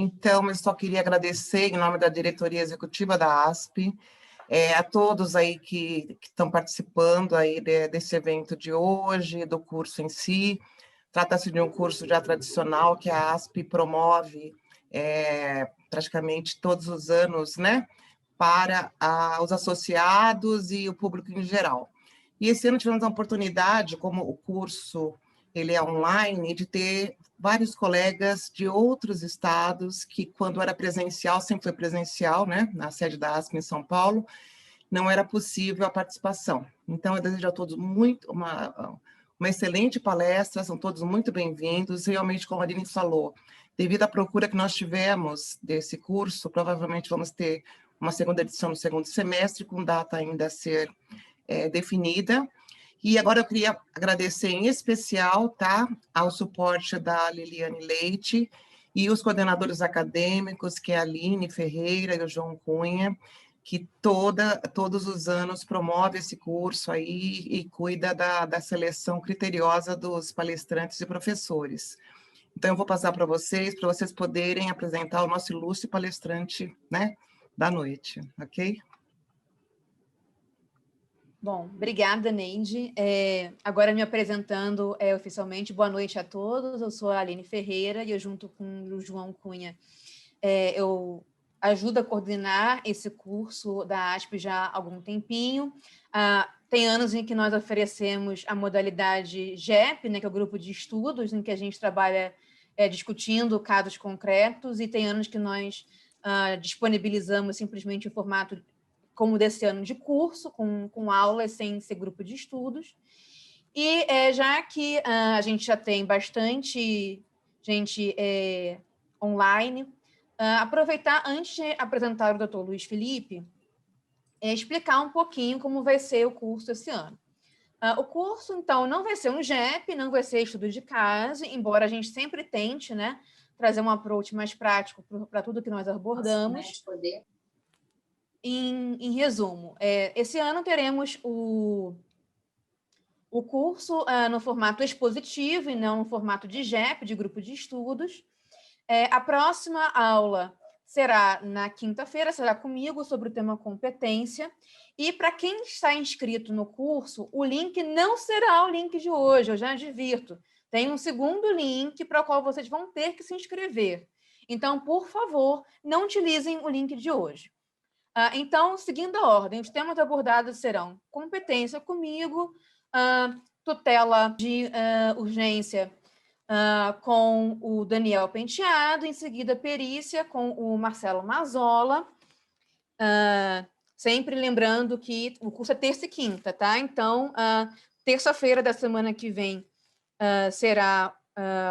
Então, eu só queria agradecer, em nome da diretoria executiva da ASP, a todos aí que estão participando aí desse evento de hoje, do curso em si. Trata-se de um curso já tradicional que a ASP promove praticamente todos os anos, né, para os associados e o público em geral. E esse ano tivemos a oportunidade, como o curso ele é online, de ter vários colegas de outros estados que, quando era presencial, sempre foi presencial, né, na sede da ASP em São Paulo, não era possível a participação. Então, eu desejo a todos uma excelente palestra, são todos muito bem-vindos. Realmente, como a Aline falou, devido à procura que nós tivemos desse curso, provavelmente vamos ter uma segunda edição no segundo semestre, com data ainda a ser definida. E agora eu queria agradecer em especial, tá, ao suporte da Liliane Leite e os coordenadores acadêmicos, que é a Aline Ferreira e o João Cunha, que todos os anos promove esse curso aí e cuida da seleção criteriosa dos palestrantes e professores. Então, eu vou passar para vocês poderem apresentar o nosso ilustre palestrante, né, da noite, ok? Bom, obrigada, Neide. Agora me apresentando oficialmente, boa noite a todos, eu sou a Aline Ferreira e eu, junto com o João Cunha, eu ajudo a coordenar esse curso da ASP já há algum tempinho. Tem anos em que nós oferecemos a modalidade GEP, né, que é o grupo de estudos, em que a gente trabalha discutindo casos concretos, e tem anos que nós disponibilizamos simplesmente o formato como desse ano de curso, com aulas sem ser grupo de estudos. E já que a gente já tem bastante gente online, aproveitar, antes de apresentar o Dr. Luiz Felipe, explicar um pouquinho como vai ser o curso esse ano. O curso, então, não vai ser um GEP, não vai ser estudo de caso, embora a gente sempre tente, né, trazer um approach mais prático para tudo que nós abordamos. Em resumo, esse ano teremos o curso no formato expositivo e não no formato de GEP, de grupo de estudos. A próxima aula será na quinta-feira, será comigo, sobre o tema competência. E para quem está inscrito no curso, o link não será o link de hoje, eu já advirto. Tem um segundo link para o qual vocês vão ter que se inscrever. Então, por favor, não utilizem o link de hoje. Então, seguindo a ordem, os temas abordados serão competência comigo, tutela de urgência com o Daniel Penteado, em seguida perícia com o Marcelo Mazzola, sempre lembrando que o curso é terça e quinta, tá? Então, terça-feira da semana que vem será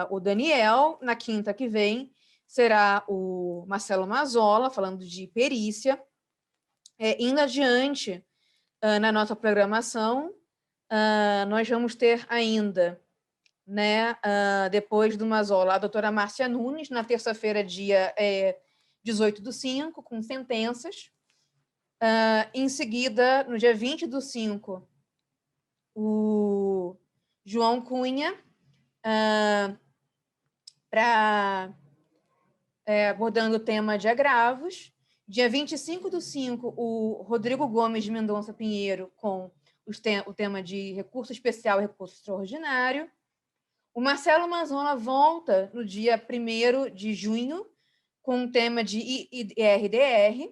o Daniel, na quinta que vem será o Marcelo Mazzola, falando de perícia. Indo adiante na nossa programação, nós vamos ter ainda, né, depois do Mazzola, a doutora Márcia Nunes, na terça-feira, dia 18/5, com sentenças. Em seguida, no dia 20/5, o João Cunha, abordando o tema de agravos. Dia 25/5, o Rodrigo Gomes de Mendonça Pinheiro, com o tema de recurso especial e recurso extraordinário. O Marcelo Mazzola volta no dia 1º de junho, com o tema de IRDR.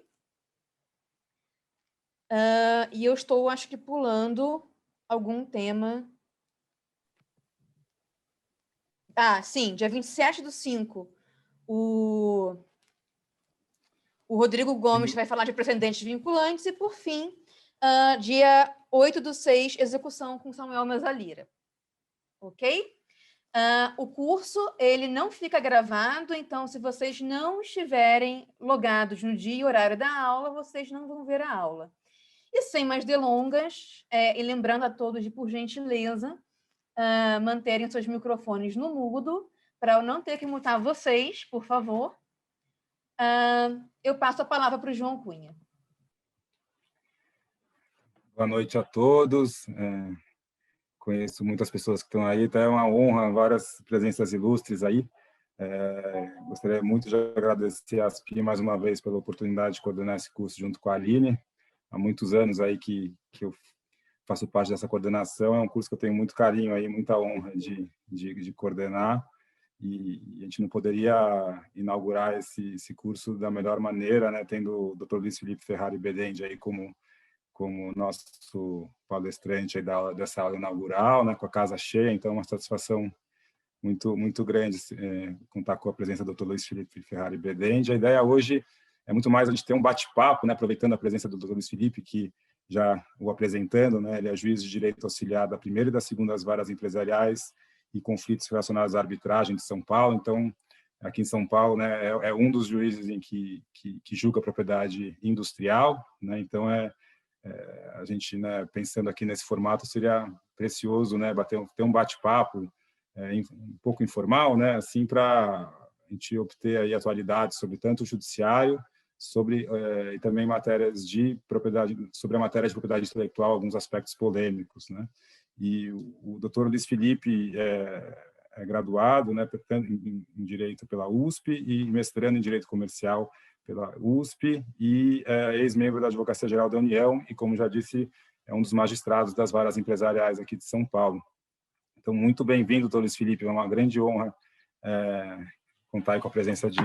E eu estou, acho que, pulando algum tema. Sim, dia 27/5, o Rodrigo Gomes vai falar de precedentes vinculantes e, por fim, dia 8/6, execução com Samuel Mesalira. Ok? O curso ele não fica gravado, então, se vocês não estiverem logados no dia e horário da aula, vocês não vão ver a aula. E sem mais delongas, e lembrando a todos de, por gentileza, manterem seus microfones no mudo, para eu não ter que mutar vocês, por favor. Eu passo a palavra para o João Cunha. Boa noite a todos. Conheço muitas pessoas que estão aí, então é uma honra, várias presenças ilustres aí. Gostaria muito de agradecer a ASPI mais uma vez pela oportunidade de coordenar esse curso junto com a Aline. Há muitos anos aí que eu faço parte dessa coordenação. É um curso que eu tenho muito carinho aí, muita honra de coordenar. E a gente não poderia inaugurar esse curso da melhor maneira, né, tendo o Dr. Luiz Felipe Ferrari Bedendi aí como nosso palestrante aí dessa aula inaugural, né, com a casa cheia. Então, é uma satisfação muito grande contar com a presença do Dr. Luiz Felipe Ferrari Bedendi. A ideia hoje é muito mais a gente ter um bate-papo, né, aproveitando a presença do Dr. Luiz Felipe, que já o apresentando, né, ele é juiz de direito auxiliar da primeira e da segunda varas empresariais e conflitos relacionados à arbitragem de São Paulo. Então, aqui em São Paulo, né, é um dos juízes em que julga a propriedade industrial, né? Então, a gente, né, pensando aqui nesse formato, seria precioso, né, ter um bate-papo um pouco informal, né, assim, para a gente obter aí atualidades sobre tanto o judiciário, e também matérias de propriedade, sobre a matéria de propriedade intelectual, alguns aspectos polêmicos, né? E o Dr. Luiz Felipe é graduado, né, em Direito pela USP e mestrando em Direito Comercial pela USP e ex-membro da Advocacia Geral da União e, como já disse, é um dos magistrados das varas empresariais aqui de São Paulo. Então, muito bem-vindo, Dr. Luiz Felipe, é uma grande honra contar aí com a presença de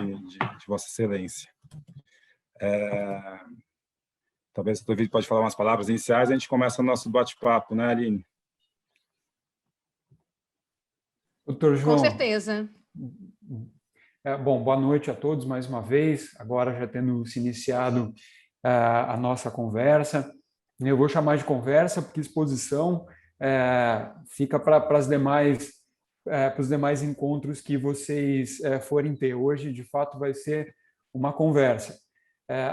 Vossa Excelência. Talvez o Dr. Felipe pode falar umas palavras iniciais, a gente começa o nosso bate-papo, né, Aline? Doutor João. Com certeza. Bom, boa noite a todos mais uma vez, agora já tendo se iniciado a nossa conversa. Eu vou chamar de conversa porque exposição fica para os demais encontros que vocês forem ter. Hoje, de fato, vai ser uma conversa.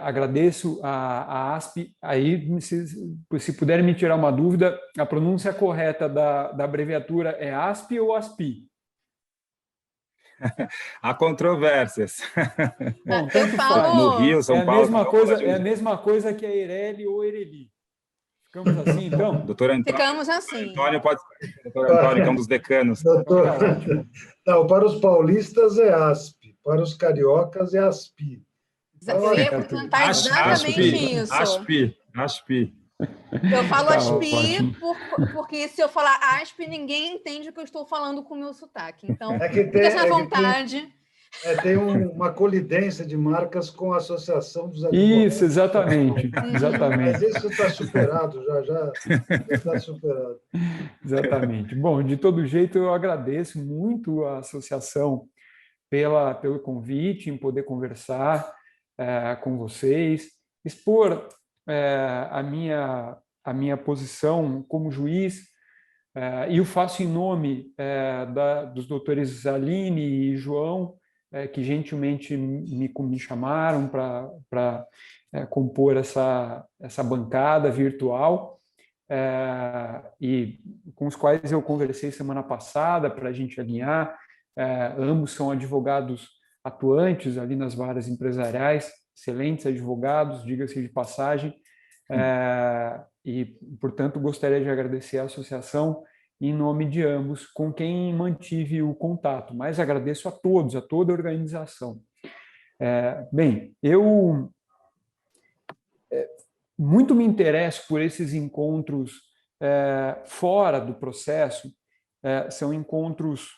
Agradeço a ASPI. Aí, se puderem me tirar uma dúvida, a pronúncia correta da abreviatura é ASPI ou ASPI? Há controvérsias. Bom, tanto faz. No Rio, São Paulo. É a mesma coisa que a Eireli ou Ereli. Ficamos assim, então? Doutor Antônio, Ficamos assim. Doutor Antônio, que é um dos decanos. Não, para os paulistas é ASP, para os cariocas é ASPI. Eu ia perguntar exatamente isso. ASPI. Eu falo ASPI porque se eu falar ASP, ninguém entende o que eu estou falando com o meu sotaque. Então, fica à vontade. Tem uma colidência de marcas com a Associação dos Advogados. Isso, exatamente. Mas isso está superado, já está superado. Exatamente. Bom, de todo jeito, eu agradeço muito a associação pelo convite, em poder conversar com vocês, expor a minha posição como juiz, e o faço em nome dos doutores Aline e João, que gentilmente me chamaram para compor essa bancada virtual, e com os quais eu conversei semana passada para a gente alinhar. Ambos são advogados atuantes ali nas varas empresariais, excelentes advogados, diga-se de passagem, e, portanto, gostaria de agradecer à associação em nome de ambos, com quem mantive o contato, mas agradeço a todos, a toda a organização. Bem, eu muito me interesso por esses encontros fora do processo, são encontros,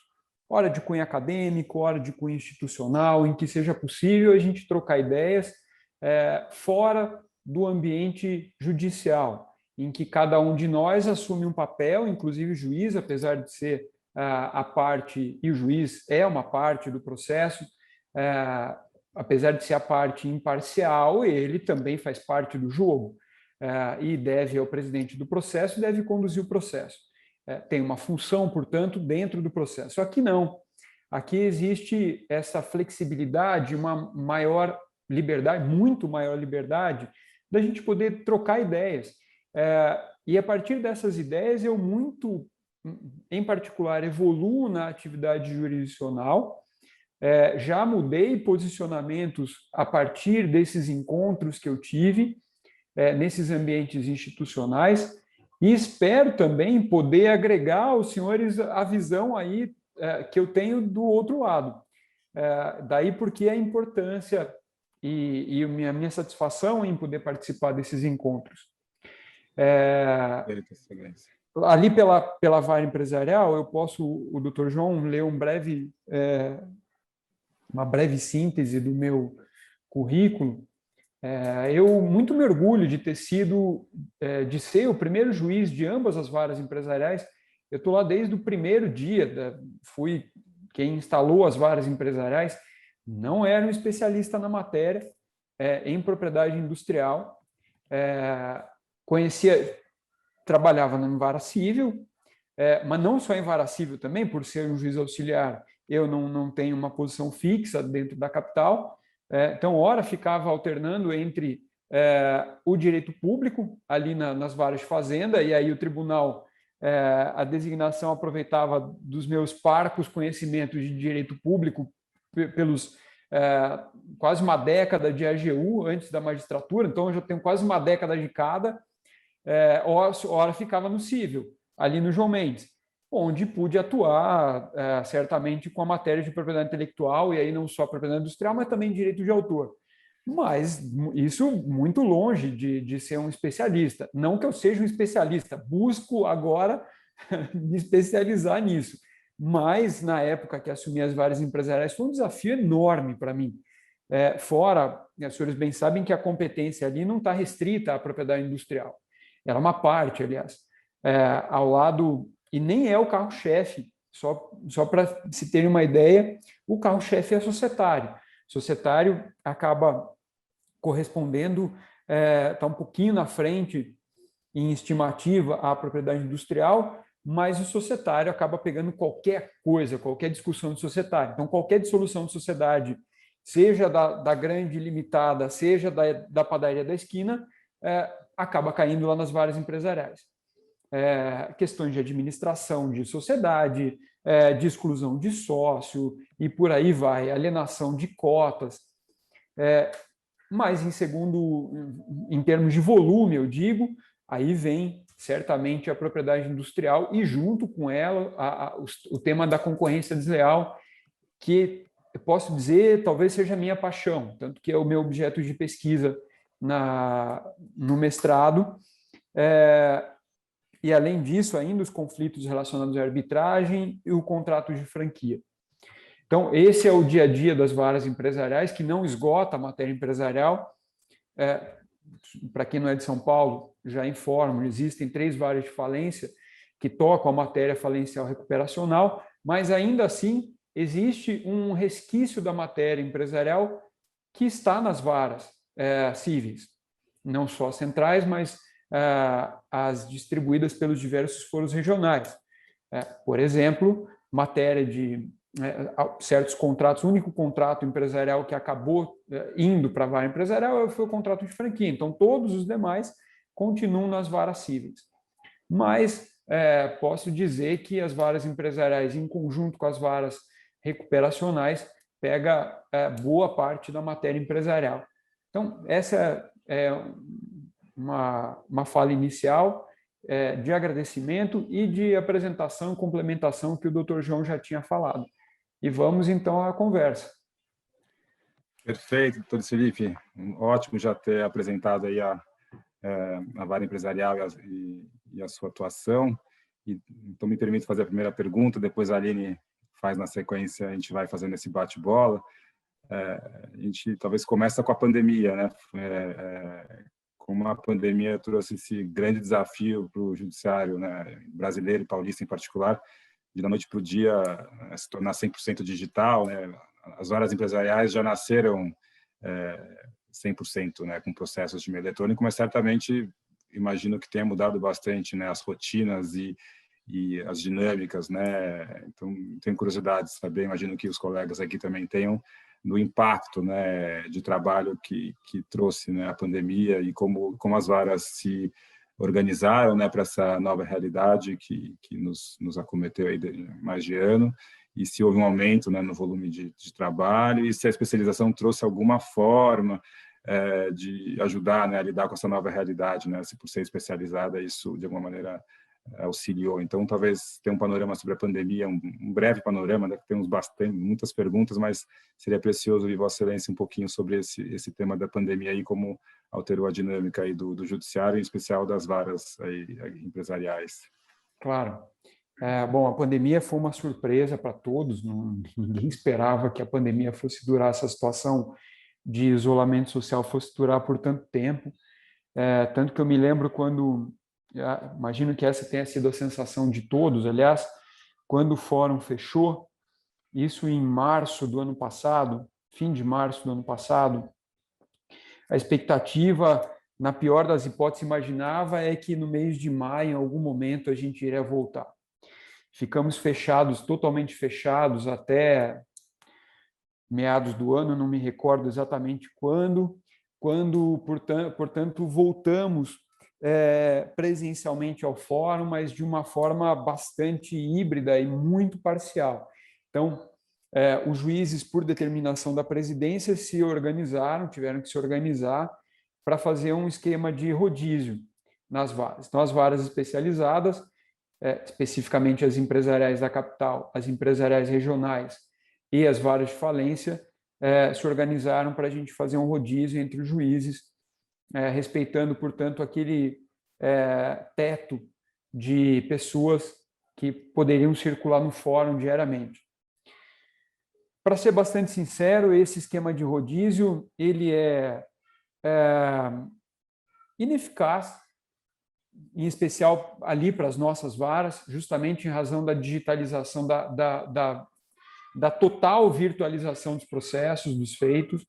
ora de cunho acadêmico, ora de cunho institucional, em que seja possível a gente trocar ideias fora do ambiente judicial, em que cada um de nós assume um papel, inclusive o juiz, apesar de ser a parte, e o juiz é uma parte do processo, apesar de ser a parte imparcial, ele também faz parte do jogo, e deve ao presidente do processo, deve conduzir o processo. Tem uma função, portanto, dentro do processo. Aqui não. Aqui existe essa flexibilidade, uma maior liberdade, muito maior liberdade, da gente poder trocar ideias. E a partir dessas ideias, eu muito, em particular, evoluo na atividade jurisdicional, já mudei posicionamentos a partir desses encontros que eu tive, nesses ambientes institucionais, e espero também poder agregar aos senhores a visão aí que eu tenho do outro lado. Daí porque a importância e a minha satisfação em poder participar desses encontros. Ali pela Vara Empresarial, eu posso, o Dr. João, ler uma breve síntese do meu currículo. Eu muito me orgulho de ter sido, de ser o primeiro juiz de ambas as varas empresariais. Eu estou lá desde o primeiro dia, fui quem instalou as varas empresariais, não era um especialista na matéria, em propriedade industrial, trabalhava na vara civil, mas não só em vara civil também, por ser um juiz auxiliar, eu não tenho uma posição fixa dentro da capital, então, ora ficava alternando entre o direito público, ali nas varas de fazenda, e aí o tribunal, a designação aproveitava dos meus parcos conhecimentos de direito público pelos quase uma década de AGU antes da magistratura, então eu já tenho quase uma década de cada, ora ficava no civil, ali no João Mendes, onde pude atuar certamente com a matéria de propriedade intelectual, e aí não só propriedade industrial, mas também direito de autor. Mas isso muito longe de ser um especialista. Não que eu seja um especialista, busco agora me especializar nisso. Mas, na época que assumi as varas empresariais, foi um desafio enorme para mim. Fora, os senhores bem sabem que a competência ali não está restrita à propriedade industrial. Era uma parte, aliás. Ao lado... E nem é o carro-chefe, só para se terem uma ideia, o carro-chefe é societário. Societário acaba correspondendo, está um pouquinho na frente em estimativa à propriedade industrial, mas o societário acaba pegando qualquer coisa, qualquer discussão de societário. Então, qualquer dissolução de sociedade, seja da grande limitada, seja da padaria da esquina, acaba caindo lá nas varas empresariais. Questões de administração de sociedade, de exclusão de sócio, e por aí vai, alienação de cotas. Mas, em termos de volume, eu digo, aí vem certamente a propriedade industrial e, junto com ela, o tema da concorrência desleal, que eu posso dizer talvez seja a minha paixão, tanto que é o meu objeto de pesquisa no mestrado. E, além disso, ainda os conflitos relacionados à arbitragem e o contrato de franquia. Então, esse é o dia a dia das varas empresariais, que não esgota a matéria empresarial. Para quem não é de São Paulo, já informo, existem 3 varas de falência que tocam a matéria falencial recuperacional, mas, ainda assim, existe um resquício da matéria empresarial que está nas varas cíveis, não só centrais, mas as distribuídas pelos diversos foros regionais. Por exemplo, matéria de certos contratos, o único contrato empresarial que acabou indo para a vara empresarial foi o contrato de franquia. Então, todos os demais continuam nas varas cíveis. Mas posso dizer que as varas empresariais, em conjunto com as varas recuperacionais, pega boa parte da matéria empresarial. Então, essa é uma fala inicial de agradecimento e de apresentação e complementação que o Dr. João já tinha falado. E vamos, então, à conversa. Perfeito, doutor Felipe. Ótimo já ter apresentado aí a vara empresarial e a sua atuação. Então, me permito fazer a primeira pergunta, depois a Aline faz na sequência, a gente vai fazendo esse bate-bola. A gente talvez começa com a pandemia, né? Como a pandemia trouxe esse grande desafio para o judiciário, né, brasileiro e paulista em particular, de da noite para o dia se tornar 100% digital, né? As varas empresariais já nasceram 100%, né, com processos de meio eletrônico, mas certamente imagino que tenha mudado bastante, né, as rotinas e as dinâmicas, né? Então, tenho curiosidade de saber, imagino que os colegas aqui também tenham, no impacto, né, de trabalho que trouxe, né, a pandemia e como as varas se organizaram, né, para essa nova realidade que nos acometeu aí mais de ano, e se houve um aumento, né, no volume de trabalho, e se a especialização trouxe alguma forma de ajudar, né, a lidar com essa nova realidade, né, se por ser especializada isso de alguma maneira auxiliou. Então, talvez tenha um panorama sobre a pandemia, um breve panorama, né, que temos muitas perguntas, mas seria precioso ouvir Vossa Excelência um pouquinho sobre esse tema da pandemia e como alterou a dinâmica aí do judiciário, em especial das varas aí, empresariais. Claro. Bom, a pandemia foi uma surpresa para todos, ninguém esperava que a pandemia fosse durar, essa situação de isolamento social fosse durar por tanto tempo, tanto que eu me lembro quando, imagino que essa tenha sido a sensação de todos, aliás, quando o fórum fechou, isso em março do ano passado, fim de março do ano passado, a expectativa, na pior das hipóteses, imaginava é que no mês de maio, em algum momento, a gente iria voltar. Ficamos fechados, totalmente fechados, até meados do ano, não me recordo exatamente quando, portanto, voltamos presencialmente ao fórum, mas de uma forma bastante híbrida e muito parcial. Então, os juízes, por determinação da presidência, se organizaram, tiveram que se organizar para fazer um esquema de rodízio nas varas. Então, as varas especializadas, especificamente as empresariais da capital, as empresariais regionais e as varas de falência, se organizaram para a gente fazer um rodízio entre os juízes, respeitando, portanto, aquele teto de pessoas que poderiam circular no fórum diariamente. Para ser bastante sincero, esse esquema de rodízio ele é ineficaz, em especial ali para as nossas varas, justamente em razão da digitalização, da total virtualização dos processos, dos feitos.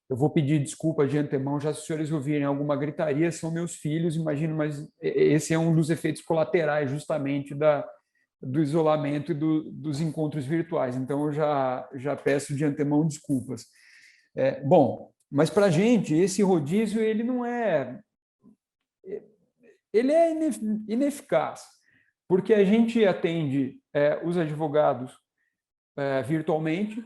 Eu vou pedir desculpa de antemão, já se os senhores ouvirem alguma gritaria, são meus filhos, imagino, mas esse é um dos efeitos colaterais, justamente, do isolamento e dos encontros virtuais. Então, eu já peço de antemão desculpas. Bom, mas para a gente, esse rodízio, ele não é... Ele é ineficaz, porque a gente atende os advogados virtualmente,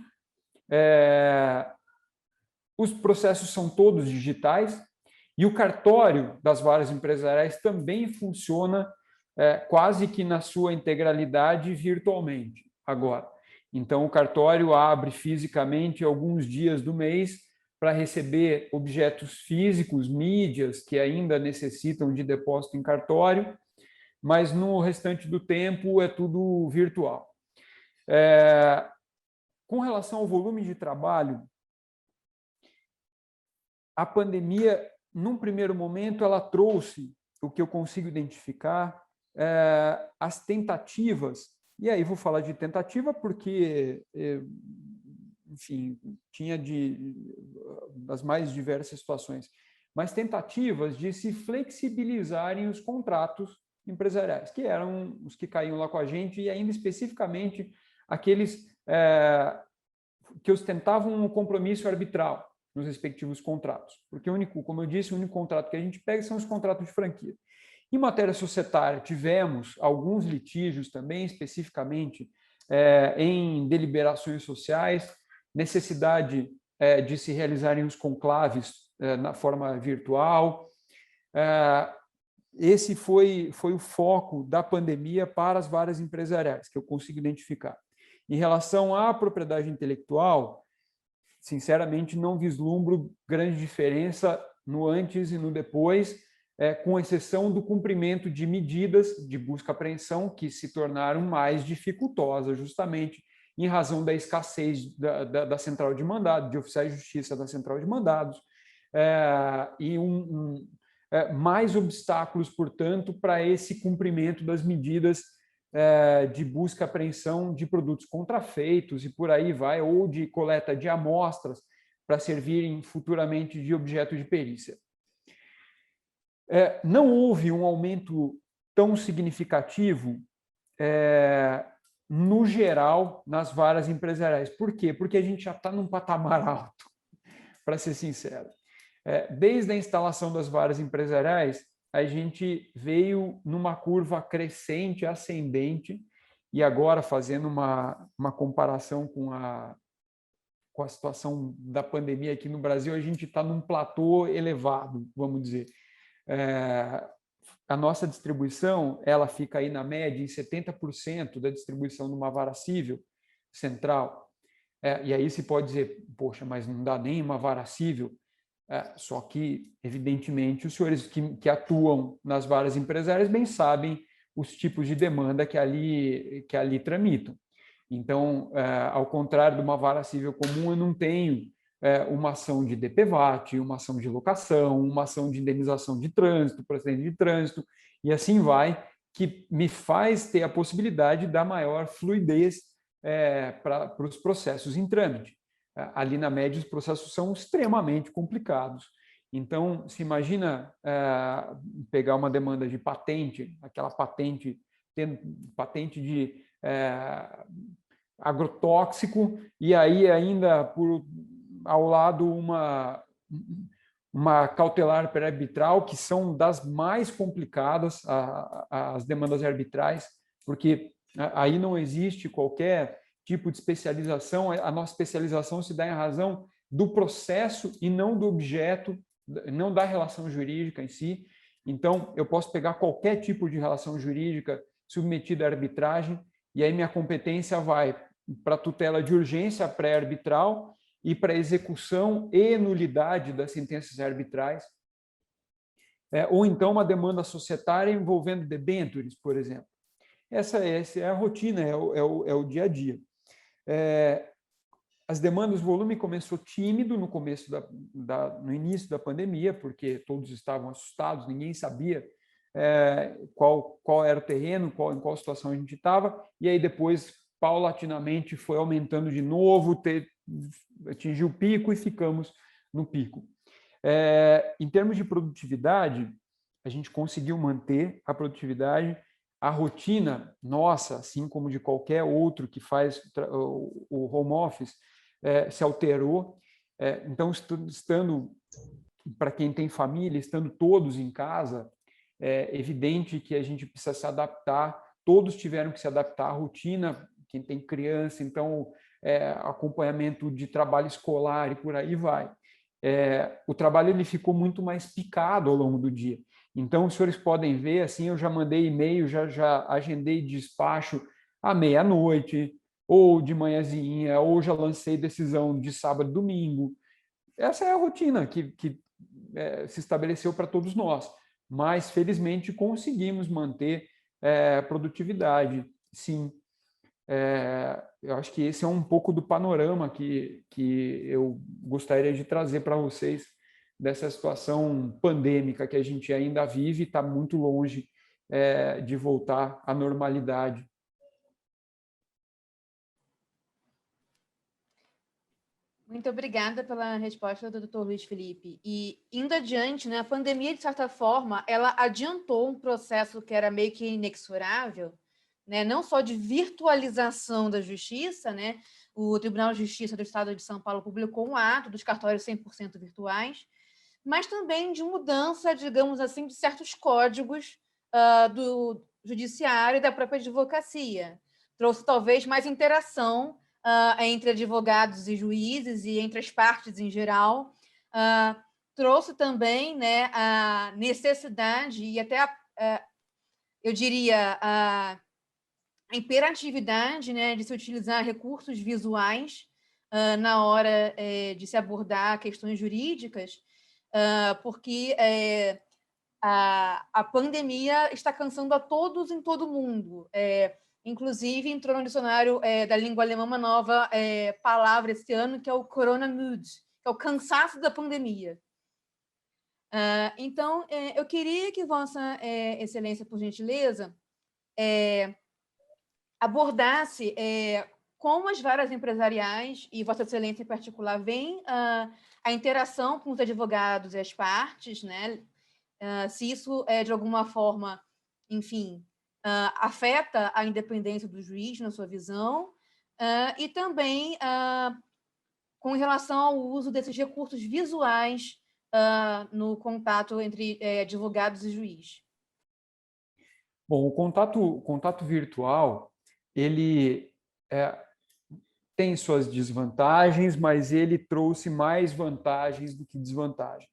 os processos são todos digitais e o cartório das varas empresariais também funciona quase que na sua integralidade virtualmente agora. Então, o cartório abre fisicamente alguns dias do mês para receber objetos físicos, mídias, que ainda necessitam de depósito em cartório, mas no restante do tempo é tudo virtual. Com relação ao volume de trabalho, a pandemia, num primeiro momento, ela trouxe o que eu consigo identificar, as tentativas, e aí vou falar de tentativa porque, enfim, tinha das mais diversas situações, mas tentativas de se flexibilizarem os contratos empresariais, que eram os que caíam lá com a gente, e ainda especificamente aqueles que ostentavam um compromisso arbitral nos respectivos contratos, porque como eu disse, o único contrato que a gente pega são os contratos de franquia. Em matéria societária, tivemos alguns litígios também, especificamente em deliberações sociais, necessidade de se realizarem os conclaves na forma virtual. Esse foi o foco da pandemia para as varas empresariais, que eu consigo identificar. Em relação à propriedade intelectual, sinceramente, não vislumbro grande diferença no antes e no depois, com exceção do cumprimento de medidas de busca e apreensão que se tornaram mais dificultosas, justamente em razão da escassez da central de mandado, de oficiais de justiça da central de mandados, e mais obstáculos, portanto, para esse cumprimento das medidas de busca e apreensão de produtos contrafeitos e por aí vai, ou de coleta de amostras para servirem futuramente de objeto de perícia. Não houve um aumento tão significativo no geral nas varas empresariais. Por quê? Porque a gente já está num patamar alto, para ser sincero. Desde a instalação das varas empresariais, a gente veio numa curva crescente, ascendente, e agora, fazendo uma comparação com a situação da pandemia aqui no Brasil, a gente está num platô elevado, vamos dizer. a nossa distribuição, ela fica aí na média em 70% da distribuição numa vara civil central. E aí se pode dizer, poxa, mas não dá nem uma vara civil. Só que, evidentemente, os senhores que atuam nas varas empresárias bem sabem os tipos de demanda que ali tramitam. Então, ao contrário de uma vara civil comum, eu não tenho uma ação de DPVAT, uma ação de locação, uma ação de indenização de trânsito, por acidente de trânsito, e assim vai, que me faz ter a possibilidade da maior fluidez para os processos em trâmite. Ali na média, os processos são extremamente complicados. Então, se imagina pegar uma demanda de patente, aquela patente de agrotóxico, e aí ainda ao lado uma cautelar pré-arbitral, que são das mais complicadas, as demandas arbitrais, porque aí não existe qualquer tipo de especialização, a nossa especialização se dá em razão do processo e não do objeto, não da relação jurídica em si. Então, eu posso pegar qualquer tipo de relação jurídica submetida à arbitragem, e aí minha competência vai para tutela de urgência pré-arbitral e para execução e nulidade das sentenças arbitrais. Ou então uma demanda societária envolvendo debêntures, por exemplo. Essa é a rotina, é o dia a dia. As demandas, o volume começou tímido no começo no início da pandemia, porque todos estavam assustados, ninguém sabia qual era o terreno, em qual situação a gente estava, e aí depois, paulatinamente, foi aumentando de novo, atingiu o pico e ficamos no pico. Em termos de produtividade, a gente conseguiu manter a produtividade. A rotina nossa, assim como de qualquer outro que faz o home office, se alterou. Então, estando, para quem tem família, estando todos em casa, é evidente que a gente precisa se adaptar, todos tiveram que se adaptar à rotina, quem tem criança, então, acompanhamento de trabalho escolar e por aí vai. O trabalho ele ficou muito mais picado ao longo do dia. Então, os senhores podem ver, assim, eu já mandei e-mail, já agendei despacho à meia-noite, ou de manhãzinha, ou já lancei decisão de sábado e domingo. Essa é a rotina que se estabeleceu para todos nós. Mas, felizmente, conseguimos manter produtividade, sim. Eu acho que esse é um pouco do panorama que eu gostaria de trazer para vocês dessa situação pandêmica que a gente ainda vive e está muito longe de voltar à normalidade. Muito obrigada pela resposta do Dr. Luiz Felipe. E, indo adiante, né, a pandemia, de certa forma, ela adiantou um processo que era meio que inexorável, né, não só de virtualização da justiça, né, o Tribunal de Justiça do Estado de São Paulo publicou um ato dos cartórios 100% virtuais, mas também de mudança, digamos assim, de certos códigos do judiciário e da própria advocacia. Trouxe talvez mais interação entre advogados e juízes e entre as partes em geral. Trouxe também, né, a necessidade e até, eu diria, a imperatividade, né, de se utilizar recursos visuais na hora de se abordar questões jurídicas, porque a pandemia está cansando a todos em todo o mundo. Inclusive, entrou no dicionário da língua alemã uma nova palavra esse ano, que é o Corona-Mood, que é o cansaço da pandemia. Então, eu queria que Vossa Excelência, por gentileza, abordasse como as varas empresariais, e Vossa Excelência em particular, veem a interação com os advogados e as partes, né? Se isso, de alguma forma, enfim, afeta a independência do juiz, na sua visão, e também com relação ao uso desses recursos visuais no contato entre advogados e juiz. Bom, o contato virtual, ele tem suas desvantagens, mas ele trouxe mais vantagens do que desvantagens.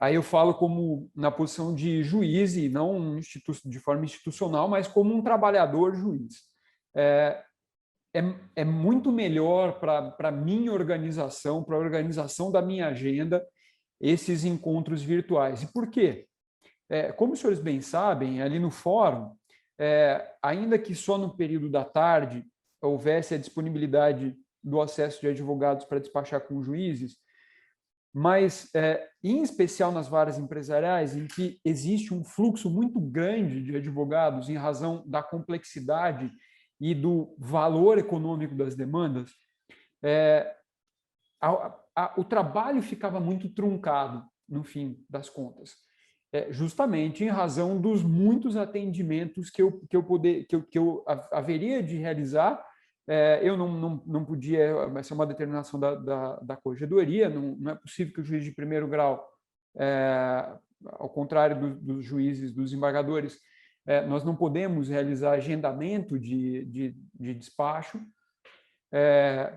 Aí eu falo como na posição de juiz e não de forma institucional, mas como um trabalhador juiz. É muito melhor para a minha organização, para a organização da minha agenda, esses encontros virtuais. E por quê? Como os senhores bem sabem, ali no fórum, ainda que só no período da tarde houvesse a disponibilidade do acesso de advogados para despachar com juízes, mas, em especial nas varas empresariais, em que existe um fluxo muito grande de advogados em razão da complexidade e do valor econômico das demandas, o trabalho ficava muito truncado, no fim das contas, justamente em razão dos muitos atendimentos que eu haveria de realizar. Eu não podia, essa é uma determinação da corregedoria, não é possível que o juiz de primeiro grau, ao contrário dos juízes, dos desembargadores, nós não podemos realizar agendamento de despacho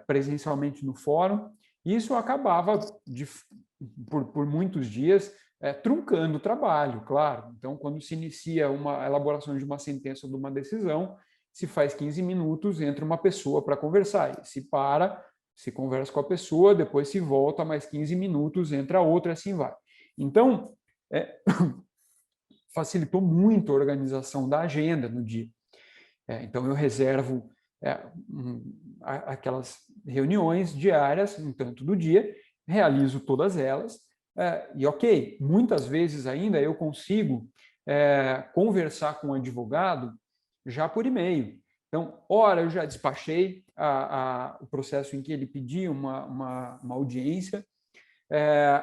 presencialmente no fórum. Isso acabava, por muitos dias, truncando o trabalho, claro. Então, quando se inicia uma elaboração de uma sentença ou de uma decisão, se faz 15 minutos, entra uma pessoa para conversar. Se para, se conversa com a pessoa, depois se volta, mais 15 minutos, entra outra, assim vai. Então, facilitou muito a organização da agenda no dia. Então, eu reservo aquelas reuniões diárias, um tanto do dia, realizo todas elas, e ok, muitas vezes ainda eu consigo conversar com o advogado já por e-mail. Então, ora eu já despachei o processo em que ele pediu uma audiência,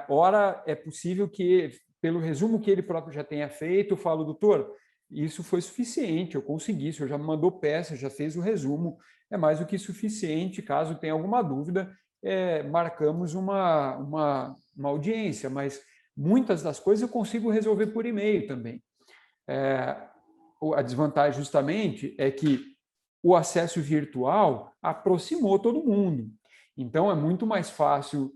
ora é possível que, pelo resumo que ele próprio já tenha feito, eu falo, doutor, isso foi suficiente, eu consegui, o senhor já me mandou peça, já fez o resumo, é mais do que suficiente, caso tenha alguma dúvida, marcamos uma audiência, mas muitas das coisas eu consigo resolver por e-mail também. A desvantagem justamente é que o acesso virtual aproximou todo mundo. Então, é muito mais fácil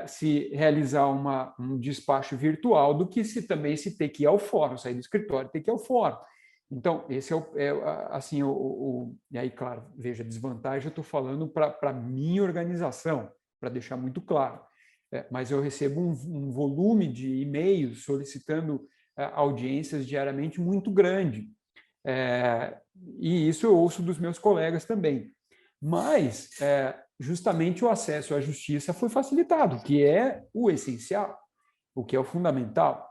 se realizar um despacho virtual do que também se ter que ir ao fórum, sair do escritório e ter que ir ao fórum. Então, esse assim, e aí, claro, veja, desvantagem, eu estou falando para a minha organização, para deixar muito claro. Mas eu recebo um volume de e-mails solicitando audiências diariamente muito grande. E isso eu ouço dos meus colegas também. Mas, justamente o acesso à justiça foi facilitado, que é o essencial, o que é o fundamental.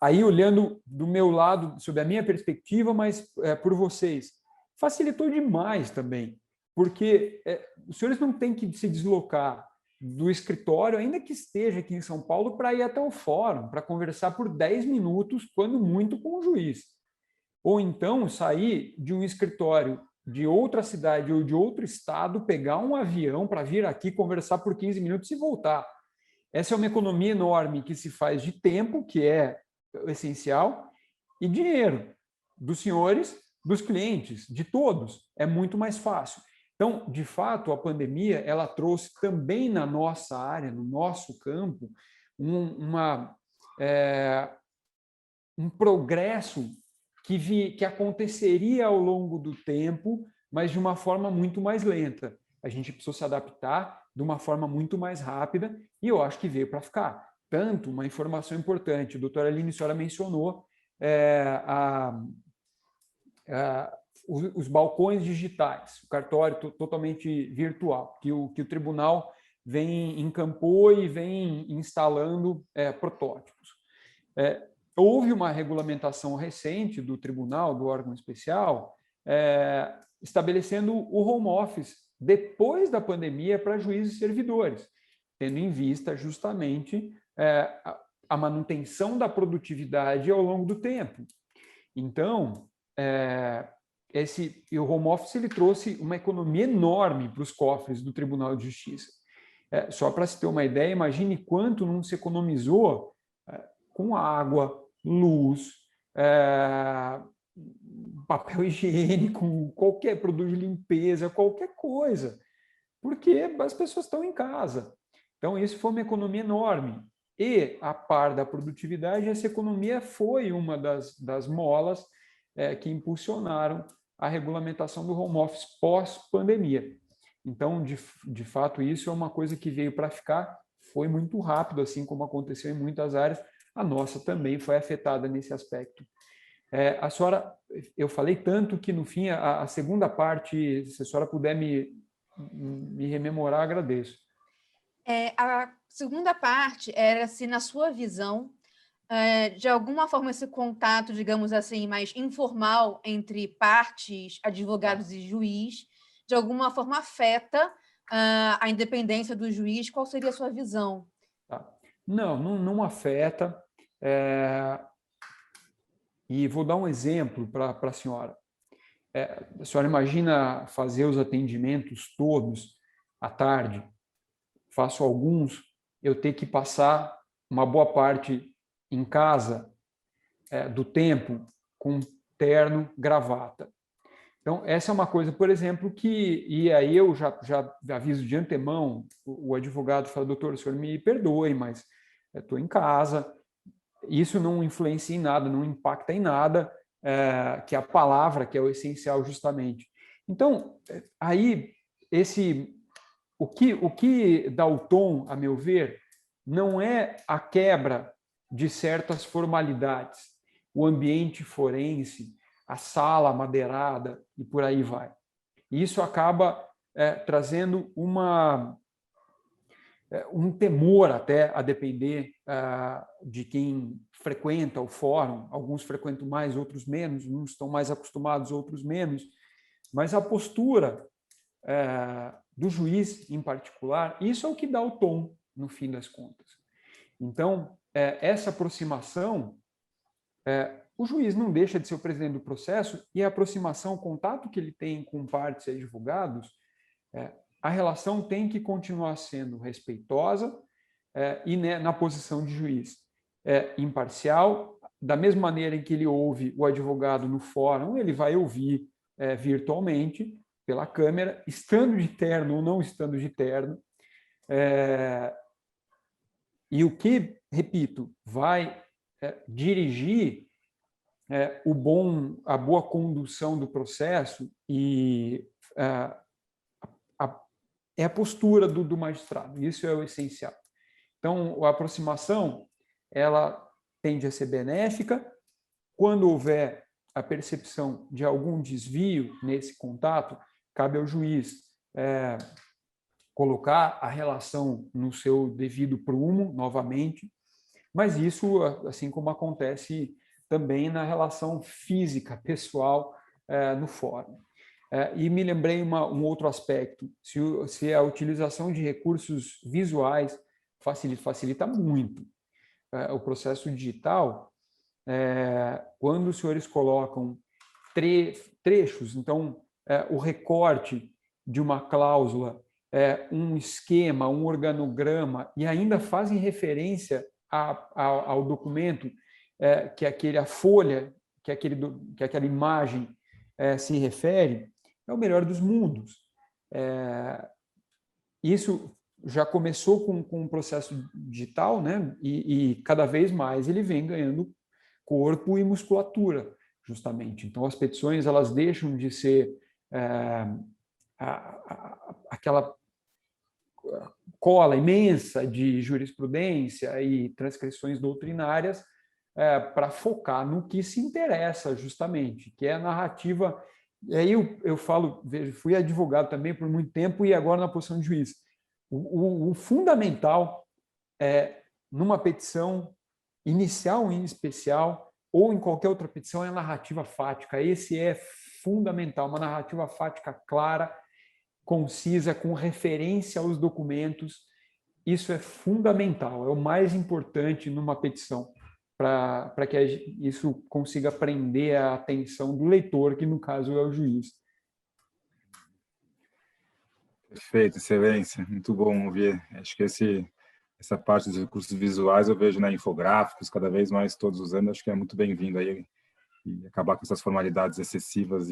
Aí, olhando do meu lado, sob a minha perspectiva, mas por vocês, facilitou demais também, porque os senhores não têm que se deslocar do escritório, ainda que esteja aqui em São Paulo, para ir até o fórum, para conversar por 10 minutos, quando muito, com o juiz. Ou então sair de um escritório de outra cidade ou de outro estado, pegar um avião para vir aqui conversar por 15 minutos e voltar. Essa é uma economia enorme que se faz de tempo, que é essencial, e dinheiro dos senhores, dos clientes, de todos. É muito mais fácil. Então, de fato, a pandemia ela trouxe também na nossa área, no nosso campo, um progresso que aconteceria ao longo do tempo, mas de uma forma muito mais lenta. A gente precisou se adaptar de uma forma muito mais rápida e eu acho que veio para ficar. Tanto, uma informação importante, a doutora Aline, a senhora mencionou os balcões digitais, o cartório totalmente virtual, que o tribunal encampou e vem instalando protótipos. Houve uma regulamentação recente do tribunal, do órgão especial, estabelecendo o home office depois da pandemia para juízes e servidores, tendo em vista justamente a manutenção da produtividade ao longo do tempo. Então, o home office ele trouxe uma economia enorme para os cofres do Tribunal de Justiça. Só para se ter uma ideia, imagine quanto não se economizou com água, luz, papel higiênico, qualquer produto de limpeza, qualquer coisa, porque as pessoas estão em casa. Então, isso foi uma economia enorme. E, a par da produtividade, essa economia foi uma das molas que impulsionaram a regulamentação do home office pós-pandemia. Então, de fato, isso é uma coisa que veio para ficar, foi muito rápido, assim como aconteceu em muitas áreas. A nossa também foi afetada nesse aspecto. A senhora, eu falei tanto que, no fim, a segunda parte, se a senhora puder me rememorar, agradeço. A segunda parte era se, na sua visão, de alguma forma, esse contato, digamos assim, mais informal entre partes, advogados e juiz, de alguma forma afeta a independência do juiz. Qual seria a sua visão? Tá. Não afeta. E vou dar um exemplo para a senhora. A senhora imagina fazer os atendimentos todos à tarde, faço alguns, eu ter que passar uma boa parte em casa do tempo com terno, gravata. Então, essa é uma coisa, por exemplo, e aí eu já aviso de antemão, o advogado fala, doutor, o senhor me perdoe, mas eu estou em casa, isso não influencia em nada, não impacta em nada, que é a palavra, que é o essencial justamente. Então, aí, o que dá o tom, a meu ver, não é a quebra de certas formalidades, o ambiente forense, a sala madeirada e por aí vai. E isso acaba trazendo um temor até, a depender de quem frequenta o fórum. Alguns frequentam mais, outros menos, uns estão mais acostumados, outros menos, mas a postura do juiz em particular, isso é o que dá o tom, no fim das contas. Então, essa aproximação, o juiz não deixa de ser o presidente do processo, e a aproximação, o contato que ele tem com partes e advogados, a relação tem que continuar sendo respeitosa e na posição de juiz imparcial. Da mesma maneira em que ele ouve o advogado no fórum, ele vai ouvir virtualmente, pela câmera, estando de terno ou não estando de terno. E o que, repito, vai dirigir a boa condução do processo é a postura do magistrado. Isso é o essencial. Então, a aproximação, ela tende a ser benéfica. Quando houver a percepção de algum desvio nesse contato, cabe ao juiz colocar a relação no seu devido prumo, novamente, mas isso, assim como acontece também na relação física, pessoal, no fórum. E me lembrei um outro aspecto, se a utilização de recursos visuais facilita muito o processo digital, quando os senhores colocam trechos, então, o recorte de uma cláusula, um esquema, um organograma, e ainda fazem referência ao documento que a folha, que aquela imagem se refere, é o melhor dos mundos. Isso já começou com um processo digital, né? E cada vez mais ele vem ganhando corpo e musculatura, justamente. Então, as petições, elas deixam de ser aquela cola imensa de jurisprudência e transcrições doutrinárias para focar no que se interessa, justamente, que é a narrativa. E aí eu falo, vejo, fui advogado também por muito tempo e agora na posição de juiz. O fundamental numa petição inicial, em especial, ou em qualquer outra petição, é a narrativa fática. Esse é fundamental, uma narrativa fática clara, concisa, com referência aos documentos. Isso é fundamental, é o mais importante numa petição, para que isso consiga prender a atenção do leitor, que no caso é o juiz. Perfeito, excelência. Muito bom ouvir. Acho que essa parte dos recursos visuais eu vejo, né, infográficos, cada vez mais todos usando, acho que é muito bem-vindo aí acabar com essas formalidades excessivas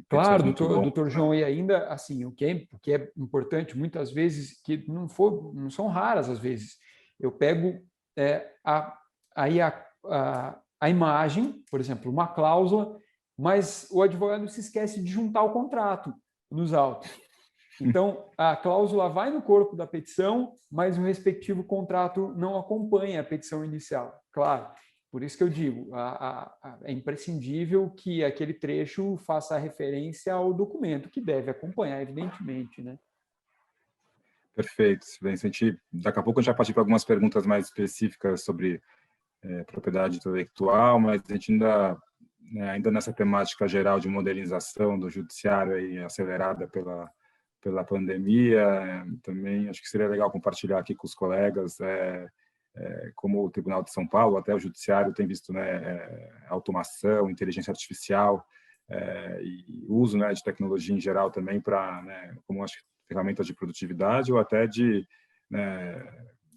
Claro, doutor João, e ainda assim, o que é importante, muitas vezes, que não são raras as vezes, eu pego a imagem, por exemplo, uma cláusula, mas o advogado se esquece de juntar o contrato nos autos. Então, a cláusula vai no corpo da petição, mas o respectivo contrato não acompanha a petição inicial. Claro, por isso que eu digo, é imprescindível que aquele trecho faça referência ao documento, que deve acompanhar, evidentemente, né? Perfeito. Daqui a pouco a gente vai partir para algumas perguntas mais específicas sobre propriedade intelectual, mas a gente ainda nessa temática geral de modernização do judiciário aí, acelerada pela pandemia, também acho que seria legal compartilhar aqui com os colegas como o Tribunal de São Paulo, até o Judiciário tem visto automação, inteligência artificial e uso de tecnologia em geral também para, como acho, ferramentas de produtividade ou até de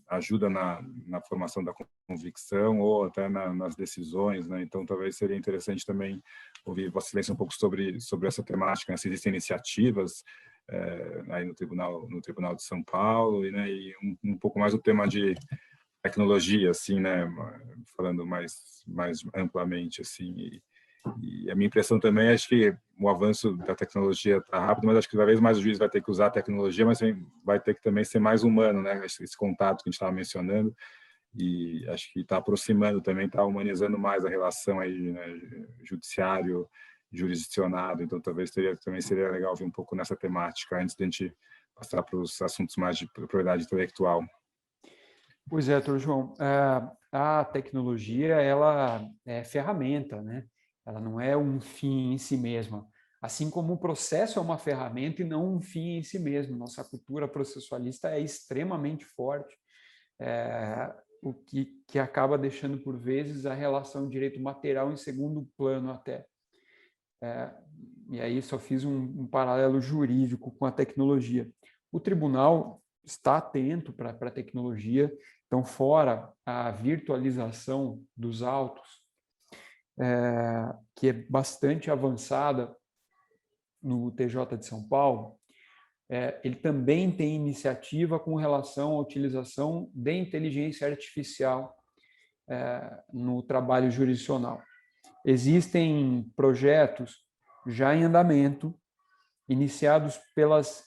ajuda na formação da convicção ou até nas decisões. Então, talvez seria interessante também ouvir Vossa Excelência um pouco sobre essa temática, se existem iniciativas aí no Tribunal de São Paulo e um pouco mais o tema de tecnologia, assim, falando mais amplamente, assim, e a minha impressão também acho que o avanço da tecnologia está rápido, mas acho que cada vez mais o juiz vai ter que usar a tecnologia, mas vai ter que também ser mais humano, esse contato que a gente estava mencionando, e acho que está aproximando também, está humanizando mais a relação aí, judiciário, jurisdicionado, então talvez também seria legal ver um pouco nessa temática antes de a gente passar para os assuntos mais de propriedade intelectual. Pois é, doutor João, a tecnologia, ela é ferramenta, né? Ela não é um fim em si mesma. Assim como o processo é uma ferramenta e não um fim em si mesmo. Nossa cultura processualista é extremamente forte, o que acaba deixando, por vezes, a relação direito material em segundo plano até. E aí só fiz um paralelo jurídico com a tecnologia. O tribunal está atento para a tecnologia, então, fora a virtualização dos autos, que é bastante avançada no TJ de São Paulo, ele também tem iniciativa com relação à utilização de inteligência artificial no trabalho jurisdicional. Existem projetos já em andamento, iniciados pelas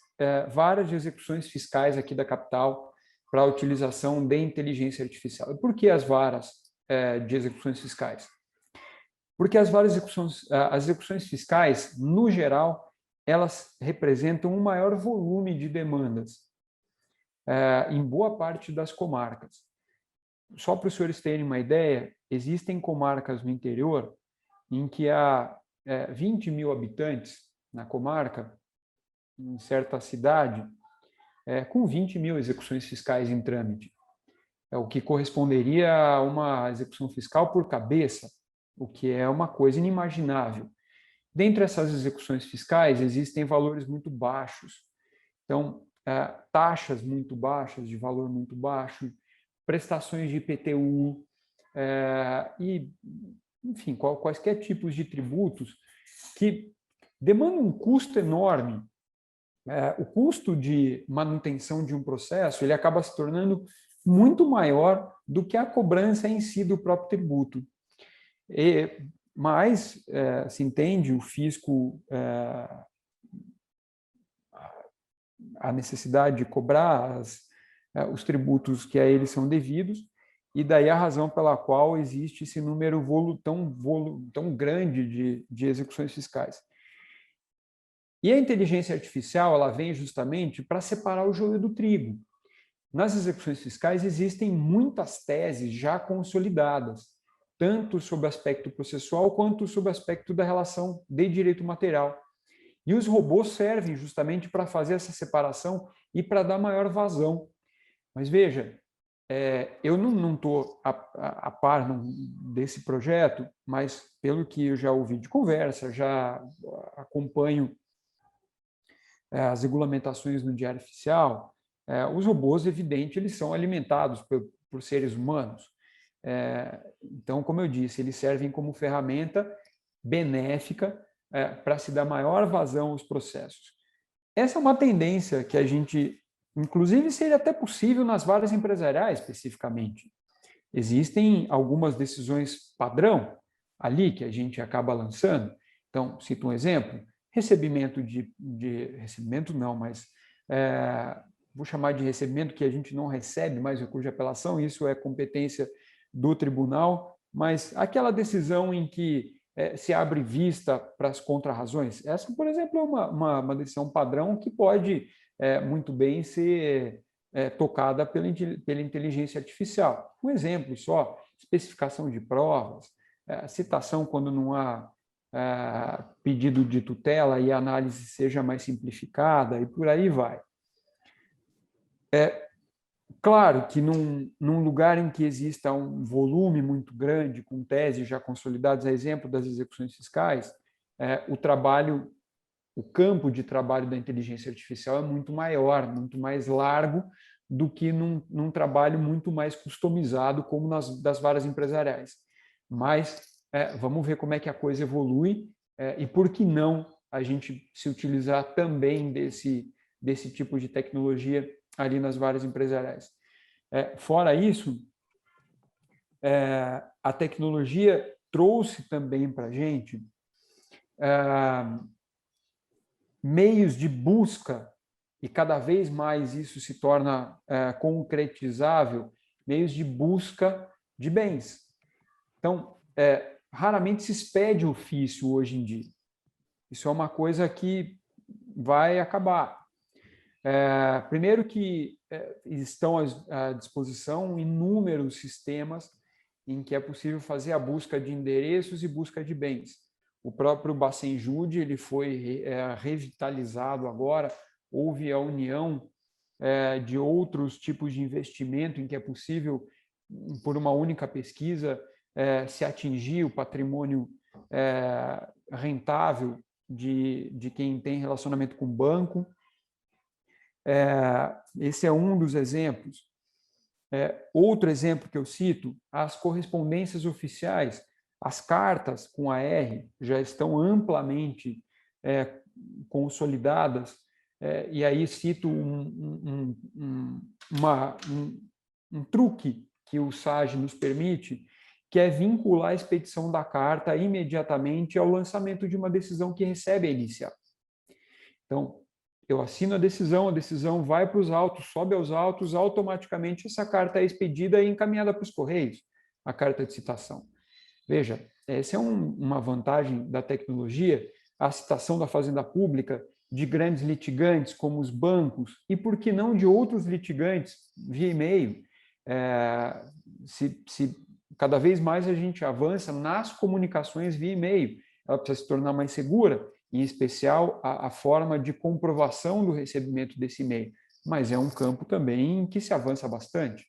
várias execuções fiscais aqui da capital para a utilização de inteligência artificial. E por que as varas de execuções fiscais? Porque as execuções fiscais, no geral, elas representam um maior volume de demandas em boa parte das comarcas. Só para os senhores terem uma ideia, existem comarcas no interior em que há 20 mil habitantes na comarca, em certa cidade, com 20 mil execuções fiscais em trâmite. O que corresponderia a uma execução fiscal por cabeça, o que é uma coisa inimaginável. Dentre essas execuções fiscais, existem valores muito baixos. Então, taxas muito baixas, de valor muito baixo, prestações de IPTU, e, enfim, quaisquer tipos de tributos que demandam um custo enorme. O custo de manutenção de um processo ele acaba se tornando muito maior do que a cobrança em si do próprio tributo. Mas se entende o fisco a necessidade de cobrar os tributos que a eles são devidos, e daí a razão pela qual existe esse número tão grande de execuções fiscais. E a inteligência artificial ela vem justamente para separar o joio do trigo. Nas execuções fiscais existem muitas teses já consolidadas, tanto sob o aspecto processual quanto sob o aspecto da relação de direito material. E os robôs servem justamente para fazer essa separação e para dar maior vazão. Mas veja, eu não estou a par desse projeto, mas pelo que eu já ouvi de conversa, já acompanho as regulamentações no Diário Oficial, os robôs, evidente, eles são alimentados por seres humanos. Então, como eu disse, eles servem como ferramenta benéfica para se dar maior vazão aos processos. Essa é uma tendência que a gente, inclusive, seria até possível nas varas empresariais, especificamente. Existem algumas decisões padrão ali que a gente acaba lançando. Então, cito um exemplo, recebimento recebimento não, mas vou chamar de recebimento, que a gente não recebe mais recurso de apelação, isso é competência do tribunal, mas aquela decisão em que se abre vista para as contrarrazões, essa, por exemplo, é uma decisão padrão que pode muito bem ser tocada pela inteligência artificial. Um exemplo só, especificação de provas, citação quando não há pedido de tutela e a análise seja mais simplificada, e por aí vai. Claro que num lugar em que exista um volume muito grande, com teses já consolidadas, a exemplo das execuções fiscais, o campo de trabalho da inteligência artificial é muito maior, muito mais largo do que num trabalho muito mais customizado, como das varas empresariais. Mas vamos ver como é que a coisa evolui e por que não a gente se utilizar também desse tipo de tecnologia ali nas varas empresariais. Fora isso, a tecnologia trouxe também para a gente meios de busca, e cada vez mais isso se torna concretizável, meios de busca de bens. Então, raramente se expede ofício hoje em dia. Isso é uma coisa que vai acabar. Primeiro que estão à disposição inúmeros sistemas em que é possível fazer a busca de endereços e busca de bens. O próprio Bacenjude ele foi revitalizado agora, houve a união de outros tipos de investimento em que é possível, por uma única pesquisa, se atingir o patrimônio rentável de quem tem relacionamento com o banco. Esse é um dos exemplos. Outro exemplo que eu cito, as correspondências oficiais, as cartas com AR já estão amplamente consolidadas, e aí cito um truque que o SAGE nos permite, que é vincular a expedição da carta imediatamente ao lançamento de uma decisão que recebe a inicial. Então, eu assino a decisão vai para os autos, sobe aos autos, automaticamente essa carta é expedida e encaminhada para os Correios, a carta de citação. Veja, essa é uma vantagem da tecnologia, a citação da Fazenda Pública de grandes litigantes, como os bancos, e por que não de outros litigantes via e-mail. Se cada vez mais a gente avança nas comunicações via e-mail, ela precisa se tornar mais segura, em especial a forma de comprovação do recebimento desse e-mail, mas é um campo também em que se avança bastante.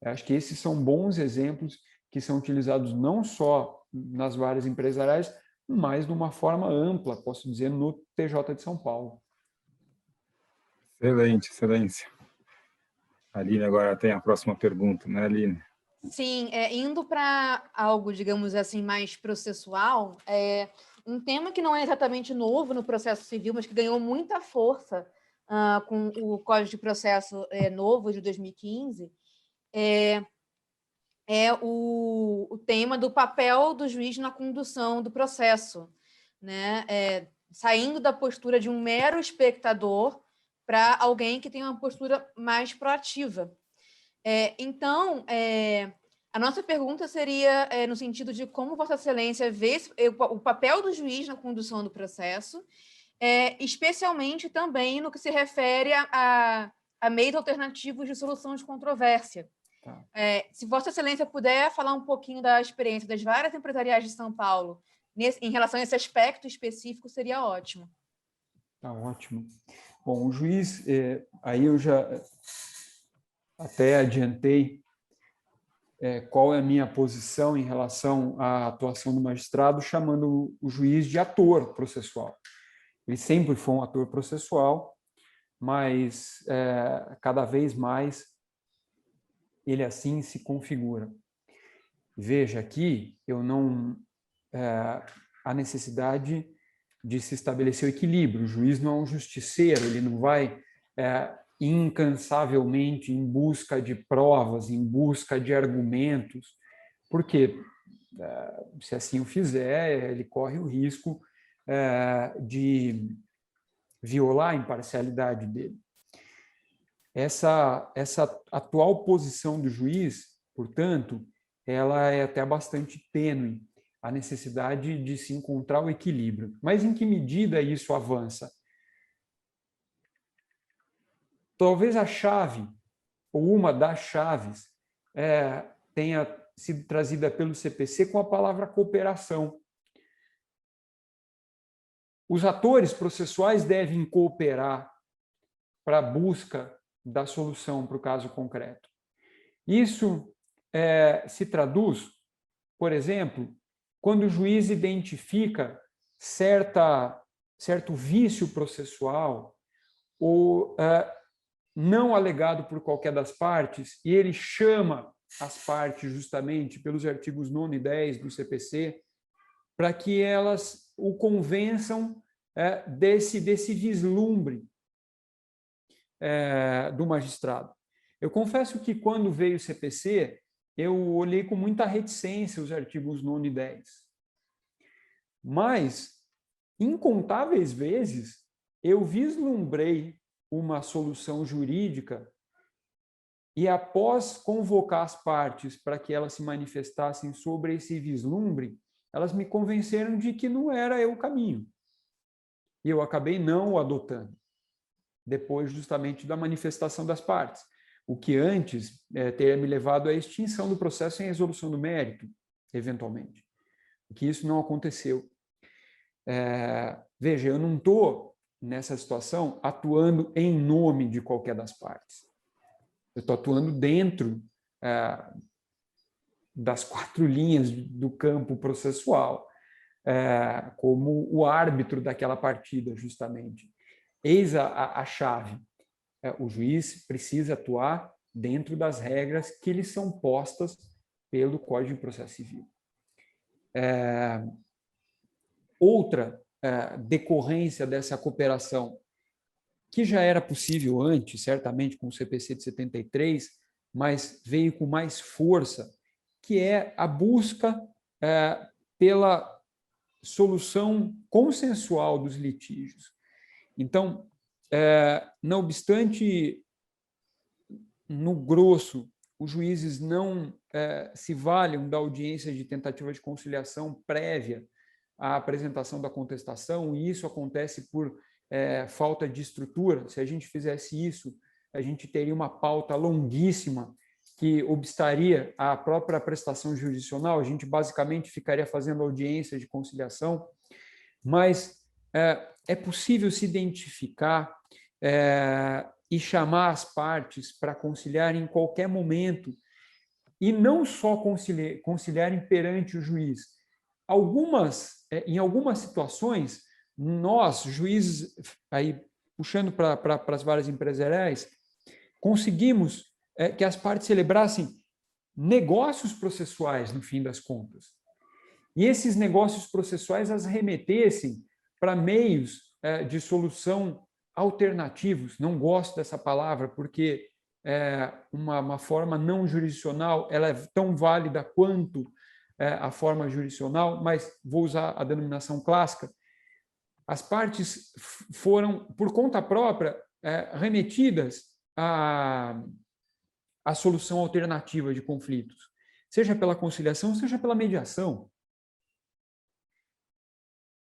Eu acho que esses são bons exemplos que são utilizados não só nas varas empresariais, mas de uma forma ampla, posso dizer, no TJ de São Paulo. Excelente, excelência. Aline agora tem a próxima pergunta, né, Aline? Sim, indo para algo, digamos assim, mais processual, um tema que não é exatamente novo no processo civil, mas que ganhou muita força com o Código de Processo novo de 2015, é o tema do papel do juiz na condução do processo, né? Saindo da postura de um mero espectador para alguém que tem uma postura mais proativa. Então, a nossa pergunta seria no sentido de como Vossa Excelência vê o papel do juiz na condução do processo, especialmente também no que se refere a meios alternativos de solução de controvérsia. Tá. Se Vossa Excelência puder falar um pouquinho da experiência das varas empresariais de São Paulo em relação a esse aspecto específico, seria ótimo. Tá ótimo. Bom, o juiz, aí eu já até adiantei qual é a minha posição em relação à atuação do magistrado, chamando o juiz de ator processual. Ele sempre foi um ator processual, mas cada vez mais ele assim se configura. Veja, aqui eu não há necessidade de se estabelecer o equilíbrio. O juiz não é um justiceiro, ele não vai incansavelmente em busca de provas, em busca de argumentos, porque se assim o fizer, ele corre o risco de violar a imparcialidade dele. Essa atual posição do juiz, portanto, ela é até bastante tênue, a necessidade de se encontrar o equilíbrio. Mas em que medida isso avança? Talvez a chave, ou uma das chaves, tenha sido trazida pelo CPC com a palavra cooperação. Os atores processuais devem cooperar para a busca da solução para o caso concreto. Isso se traduz, por exemplo, quando o juiz identifica certo vício processual ou não alegado por qualquer das partes, e ele chama as partes justamente pelos artigos 9 e 10 do CPC para que elas o convençam desse vislumbre do magistrado. Eu confesso que quando veio o CPC, eu olhei com muita reticência os artigos 9 e 10. Mas, incontáveis vezes, eu vislumbrei uma solução jurídica e, após convocar as partes para que elas se manifestassem sobre esse vislumbre, elas me convenceram de que não era o caminho. E eu acabei não o adotando, depois justamente da manifestação das partes. O que antes teria me levado à extinção do processo em resolução do mérito, eventualmente. Que isso não aconteceu. Veja, eu não estou, nessa situação, atuando em nome de qualquer das partes. Eu estou atuando dentro das 4 linhas do campo processual, como o árbitro daquela partida, justamente. Eis a chave. O juiz precisa atuar dentro das regras que lhe são postas pelo Código de Processo Civil. Outra decorrência dessa cooperação, que já era possível antes, certamente com o CPC de 73, mas veio com mais força, que é a busca pela solução consensual dos litígios. Então, não obstante, no grosso, os juízes não se valham da audiência de tentativa de conciliação prévia à apresentação da contestação, e isso acontece por falta de estrutura. Se a gente fizesse isso, a gente teria uma pauta longuíssima que obstaria a própria prestação jurisdicional, a gente basicamente ficaria fazendo audiência de conciliação, mas é possível se identificar e chamar as partes para conciliar em qualquer momento, e não só conciliarem perante o juiz. Em algumas situações, nós, juízes, aí, puxando para as varas empresariais, conseguimos que as partes celebrassem negócios processuais, no fim das contas. E esses negócios processuais as remetessem para meios de solução alternativos. Não gosto dessa palavra, porque uma forma não jurisdicional ela é tão válida quanto a forma jurisdicional, mas vou usar a denominação clássica. As partes foram, por conta própria, remetidas à solução alternativa de conflitos, seja pela conciliação, seja pela mediação.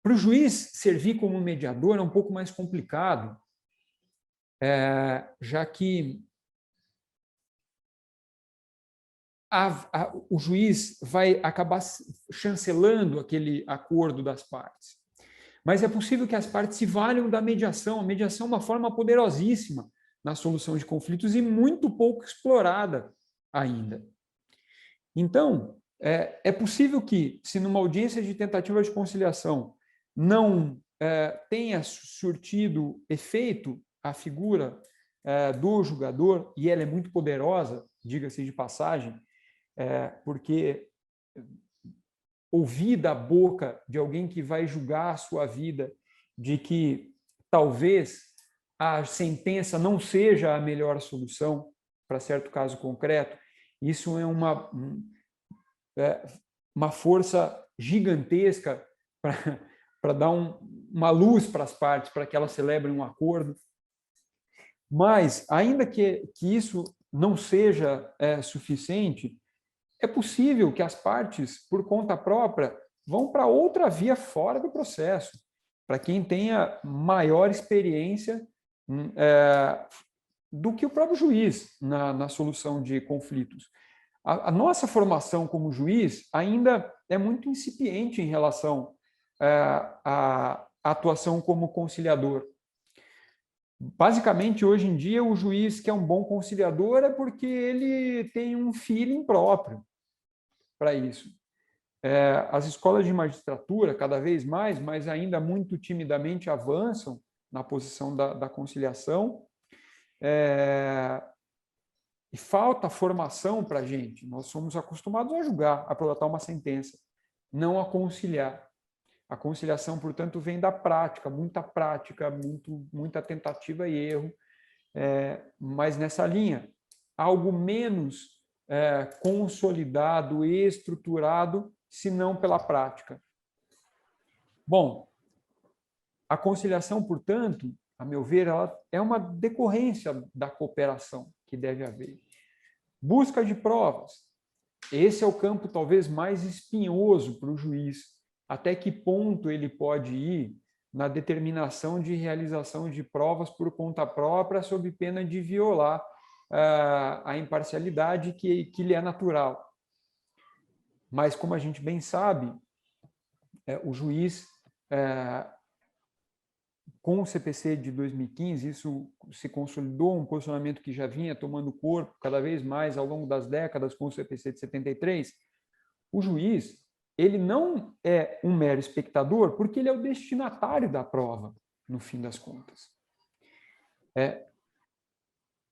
Para o juiz servir como mediador é um pouco mais complicado, já que o juiz vai acabar chancelando aquele acordo das partes. Mas é possível que as partes se valham da mediação. A mediação é uma forma poderosíssima na solução de conflitos e muito pouco explorada ainda. Então, é possível que, se numa audiência de tentativa de conciliação não tenha surtido efeito a figura do julgador, e ela é muito poderosa, diga-se de passagem, porque ouvir da boca de alguém que vai julgar a sua vida de que talvez a sentença não seja a melhor solução para certo caso concreto, isso é uma força gigantesca para dar uma luz para as partes, para que elas celebrem um acordo. Mas, ainda que isso não seja suficiente, é possível que as partes, por conta própria, vão para outra via fora do processo, para quem tenha maior experiência do que o próprio juiz na solução de conflitos. A nossa formação como juiz ainda é muito incipiente em relação à atuação como conciliador. Basicamente, hoje em dia, o juiz que é um bom conciliador é porque ele tem um feeling próprio para isso. As escolas de magistratura, cada vez mais, mas ainda muito timidamente avançam na posição da conciliação, e falta formação para a gente. Nós somos acostumados a julgar, a prolatar uma sentença, não a conciliar. A conciliação, portanto, vem da prática, muita tentativa e erro, mas nessa linha, algo menos consolidado e estruturado, se não pela prática. Bom, a conciliação, portanto, a meu ver, ela é uma decorrência da cooperação que deve haver. Busca de provas. Esse é o campo talvez mais espinhoso para o juiz. Até que ponto ele pode ir na determinação de realização de provas por conta própria, sob pena de violar a imparcialidade que lhe é natural. Mas, como a gente bem sabe, o juiz, com o CPC de 2015, isso se consolidou, um posicionamento que já vinha tomando corpo cada vez mais ao longo das décadas com o CPC de 73. O juiz, ele não é um mero espectador, porque ele é o destinatário da prova, no fim das contas.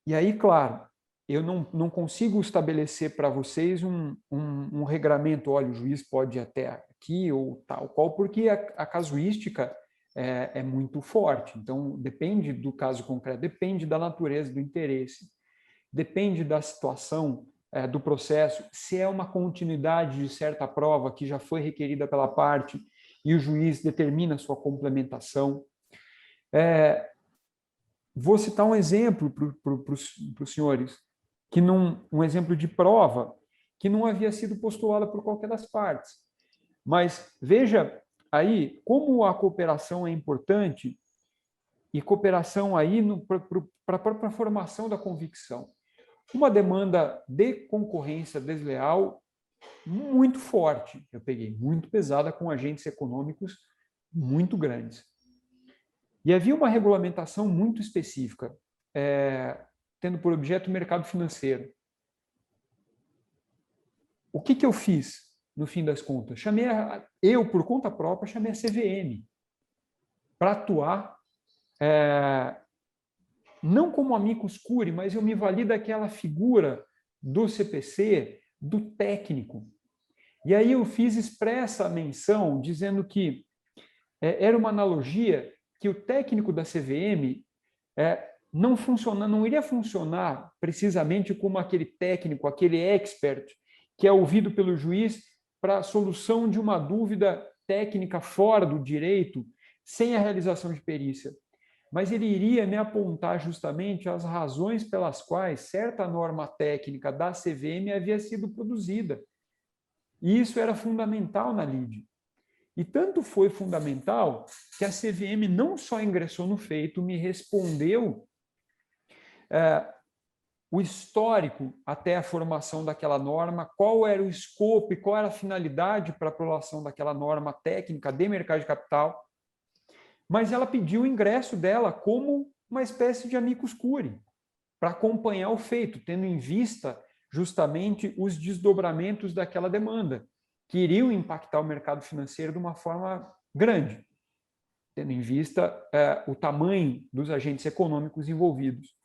E aí, claro, eu não consigo estabelecer para vocês um regramento, olha, o juiz pode ir até aqui ou tal qual, porque a casuística é muito forte. Então, depende do caso concreto, depende da natureza do interesse, depende da situação do processo, se é uma continuidade de certa prova que já foi requerida pela parte e o juiz determina sua complementação. Vou citar um exemplo para os senhores, um exemplo de prova que não havia sido postulada por qualquer das partes. Mas veja aí como a cooperação é importante, e cooperação aí para a própria formação da convicção. Uma demanda de concorrência desleal muito forte, eu peguei, muito pesada, com agentes econômicos muito grandes. E havia uma regulamentação muito específica, tendo por objeto o mercado financeiro. O que eu fiz, no fim das contas? Eu, por conta própria, chamei a CVM para atuar, não como amicus curiae, mas eu me vali daquela figura do CPC, do técnico. E aí eu fiz expressa menção, dizendo que era uma analogia que o técnico da CVM não iria funcionar precisamente como aquele técnico, aquele expert, que é ouvido pelo juiz para a solução de uma dúvida técnica fora do direito, sem a realização de perícia. Mas ele iria me apontar justamente as razões pelas quais certa norma técnica da CVM havia sido produzida. E isso era fundamental na lide. E tanto foi fundamental que a CVM não só ingressou no feito, me respondeu o histórico até a formação daquela norma, qual era o escopo e qual era a finalidade para a aprovação daquela norma técnica de mercado de capital, mas ela pediu o ingresso dela como uma espécie de amicus curiae, para acompanhar o feito, tendo em vista justamente os desdobramentos daquela demanda, que iriam impactar o mercado financeiro de uma forma grande, tendo em vista o tamanho dos agentes econômicos envolvidos.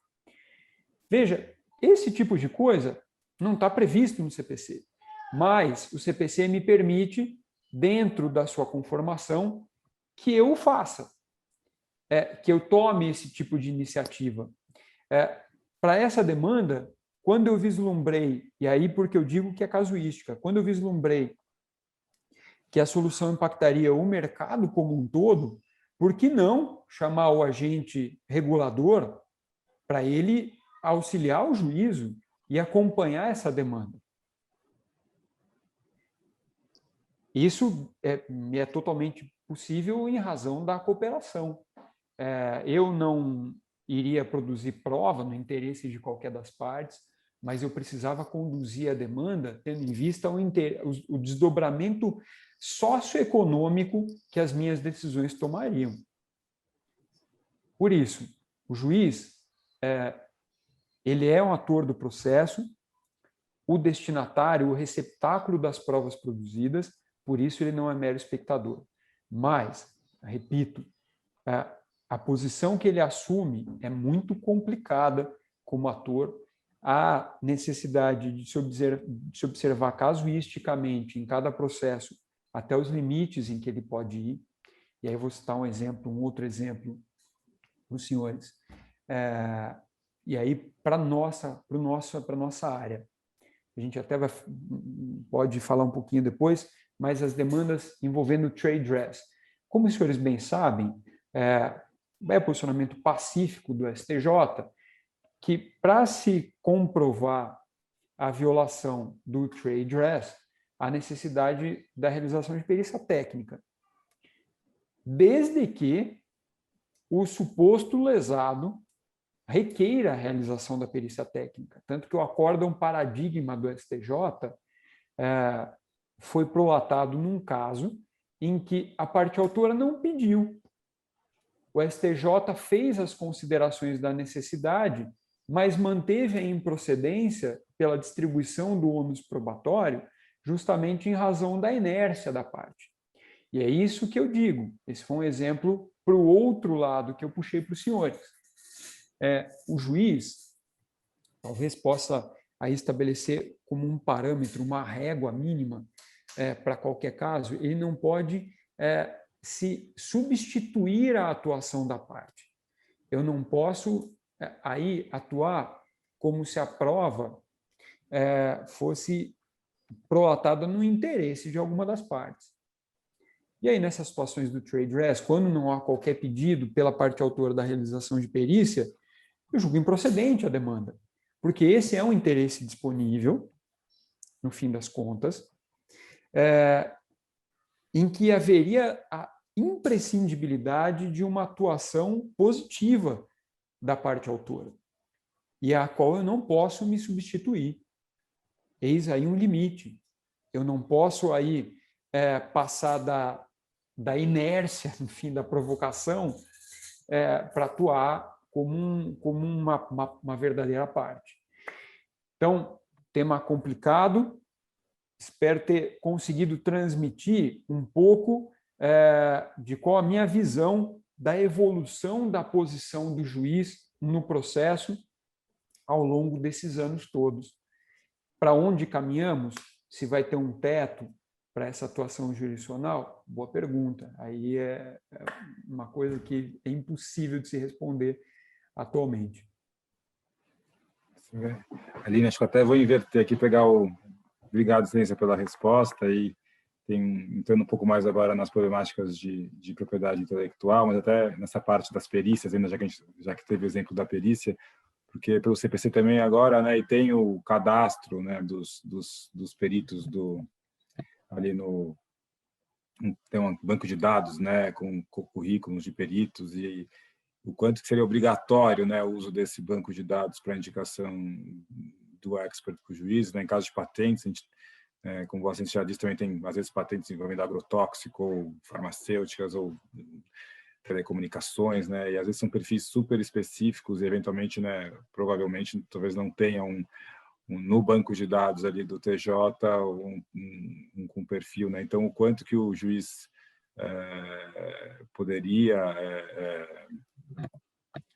Veja, esse tipo de coisa não está previsto no CPC, mas o CPC me permite, dentro da sua conformação, que eu o faça, que eu tome esse tipo de iniciativa. Para essa demanda, quando eu vislumbrei, e aí porque eu digo que é casuística, quando eu vislumbrei que a solução impactaria o mercado como um todo, por que não chamar o agente regulador para ele auxiliar o juízo e acompanhar essa demanda? Isso é totalmente possível em razão da cooperação. Eu não iria produzir prova no interesse de qualquer das partes, mas eu precisava conduzir a demanda tendo em vista o desdobramento socioeconômico que as minhas decisões tomariam. Por isso, o juiz ele é um ator do processo, o destinatário, o receptáculo das provas produzidas, por isso ele não é mero espectador. Mas, repito, a posição que ele assume é muito complicada como ator. Há necessidade de se observar casuisticamente em cada processo até os limites em que ele pode ir. E aí eu vou citar um outro exemplo para os senhores. E aí, para a nossa área, a gente até pode falar um pouquinho depois, mas as demandas envolvendo trade dress. Como os senhores bem sabem, é posicionamento pacífico do STJ que, para se comprovar a violação do trade dress, há necessidade da realização de perícia técnica, desde que o suposto lesado requeira a realização da perícia técnica. Tanto que o acórdão paradigma do STJ foi prolatado num caso em que a parte autora não pediu. O STJ fez as considerações da necessidade, mas manteve a improcedência pela distribuição do ônus probatório justamente em razão da inércia da parte. E é isso que eu digo. Esse foi um exemplo para o outro lado que eu puxei para os senhores. O juiz talvez possa aí estabelecer como um parâmetro, uma régua mínima para qualquer caso. Ele não pode se substituir à atuação da parte. Eu não posso aí atuar como se a prova fosse prolatada no interesse de alguma das partes. E aí, nessas situações do trade dress, quando não há qualquer pedido pela parte autora da realização de perícia, eu julgo improcedente a demanda, porque esse é um interesse disponível, no fim das contas, em que haveria a imprescindibilidade de uma atuação positiva da parte autora, e a qual eu não posso me substituir. Eis aí um limite. Eu não posso aí passar da inércia, enfim, da provocação, para atuar como uma verdadeira parte. Então, tema complicado. Espero ter conseguido transmitir um pouco de qual a minha visão da evolução da posição do juiz no processo ao longo desses anos todos. Para onde caminhamos? Se vai ter um teto para essa atuação jurisdicional? Boa pergunta. Aí é uma coisa que é impossível de se responder atualmente. Aline, acho que até vou inverter aqui, Obrigado, Excelência, pela resposta, e entrando um pouco mais agora nas problemáticas de propriedade intelectual, mas até nessa parte das perícias, ainda já que teve o exemplo da perícia, porque pelo CPC também agora, né, e tem o cadastro, né, dos peritos ali tem um banco de dados, né, com currículos de peritos, e o quanto que seria obrigatório, né, o uso desse banco de dados para indicação do expert para o juiz, né, em caso de patentes. A gente, como você já disse, também tem às vezes patentes envolvendo agrotóxico, ou farmacêuticas, ou telecomunicações, né, e às vezes são perfis super específicos e eventualmente, né, provavelmente talvez não tenha no banco de dados ali do TJ com perfil, né? Então, o quanto que o juiz poderia,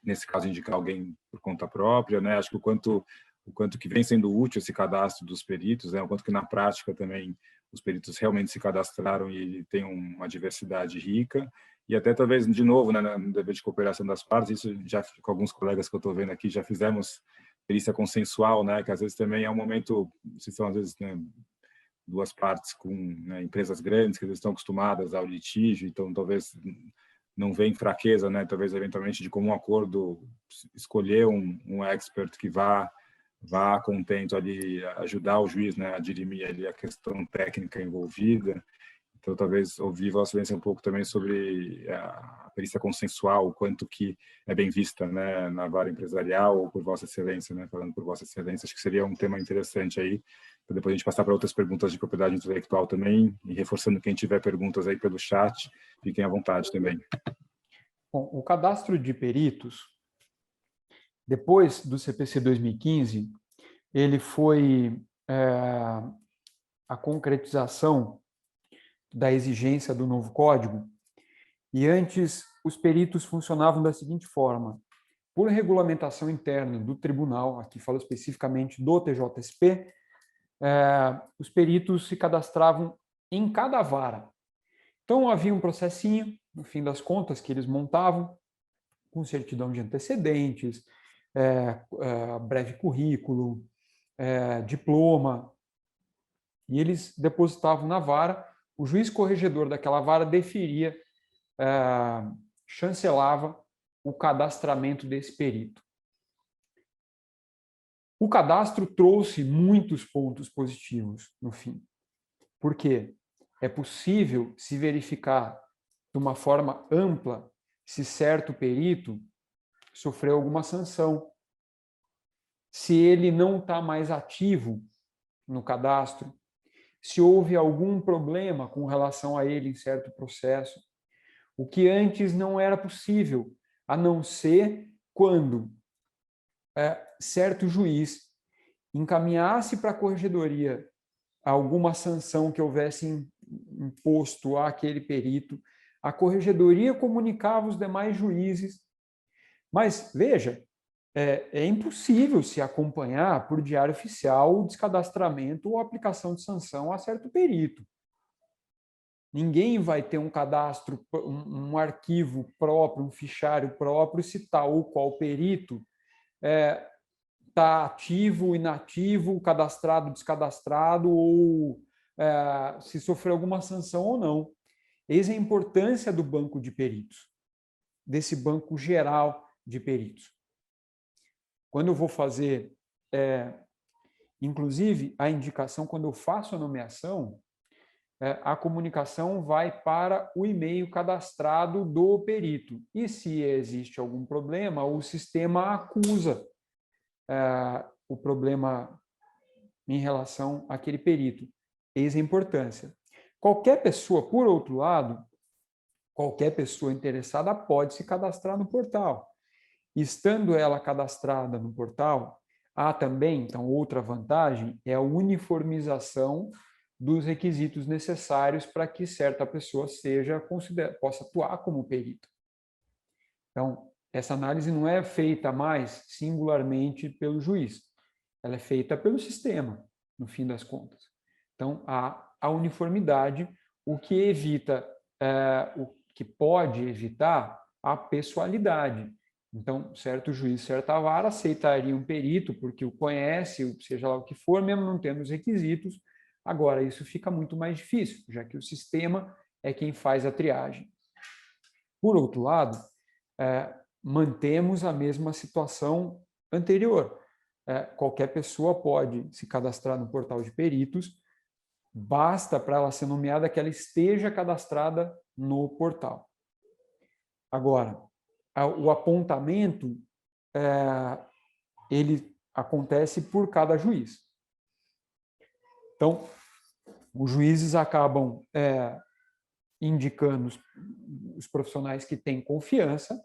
nesse caso, indicar alguém por conta própria, né? Acho que o quanto o quanto que vem sendo útil esse cadastro dos peritos, né? O quanto que na prática também os peritos realmente se cadastraram e tem uma diversidade rica, e até talvez, de novo, né, no dever de cooperação das partes, isso já com alguns colegas que eu estou vendo aqui, já fizemos perícia consensual, né, que às vezes também é um momento, se são às vezes, né, duas partes com, né, empresas grandes que estão acostumadas ao litígio, então talvez não vem fraqueza, né, talvez eventualmente de comum acordo escolher um expert que vá contento ali ajudar o juiz, né, a dirimir ali a questão técnica envolvida. Então, talvez ouvir Vossa Excelência um pouco também sobre a perícia consensual, o quanto que é bem vista, né, na vara empresarial ou por Vossa Excelência, né, falando por Vossa Excelência, acho que seria um tema interessante aí, para depois a gente passar para outras perguntas de propriedade intelectual também, e reforçando quem tiver perguntas aí pelo chat, fiquem à vontade também. Bom, o cadastro de peritos, depois do CPC 2015, ele foi a concretização da exigência do novo código, e antes os peritos funcionavam da seguinte forma: por regulamentação interna do tribunal, aqui falo especificamente do TJSP, os peritos se cadastravam em cada vara. Então havia um processinho, no fim das contas, que eles montavam, com certidão de antecedentes, breve currículo, diploma, e eles depositavam na vara, o juiz corregedor daquela vara deferia, chancelava o cadastramento desse perito. O cadastro trouxe muitos pontos positivos no fim. Por quê? É possível se verificar de uma forma ampla se certo perito sofreu alguma sanção, se ele não está mais ativo no cadastro, se houve algum problema com relação a ele em certo processo, o que antes não era possível, a não ser quando certo juiz encaminhasse para a corregedoria alguma sanção que houvesse imposto àquele perito, a corregedoria comunicava os demais juízes. Mas, veja, é impossível se acompanhar por diário oficial o descadastramento ou aplicação de sanção a certo perito. Ninguém vai ter um cadastro, um arquivo próprio, um fichário próprio, se tal ou qual perito está ativo, inativo, cadastrado, descadastrado, ou se sofreu alguma sanção ou não. Eis a importância do banco de peritos, desse banco geral de peritos. Quando eu vou fazer, inclusive, a indicação, quando eu faço a nomeação, a comunicação vai para o e-mail cadastrado do perito. E se existe algum problema, o sistema acusa o problema em relação àquele perito. Eis a importância. Qualquer pessoa, por outro lado, qualquer pessoa interessada pode se cadastrar no portal. Estando ela cadastrada no portal, há também, então, outra vantagem, é a uniformização dos requisitos necessários para que certa pessoa possa atuar como perito. Então, essa análise não é feita mais singularmente pelo juiz, ela é feita pelo sistema, no fim das contas. Então, há a uniformidade, o que evita, o que pode evitar a pessoalidade. Então, certo juiz, certa vara aceitaria um perito porque o conhece, seja lá o que for, mesmo não tendo os requisitos. Agora, isso fica muito mais difícil, já que o sistema é quem faz a triagem. Por outro lado, mantemos a mesma situação anterior. Qualquer pessoa pode se cadastrar no portal de peritos, basta para ela ser nomeada que ela esteja cadastrada no portal. Agora, o apontamento, ele acontece por cada juiz. Então, os juízes acabam indicando os profissionais que têm confiança,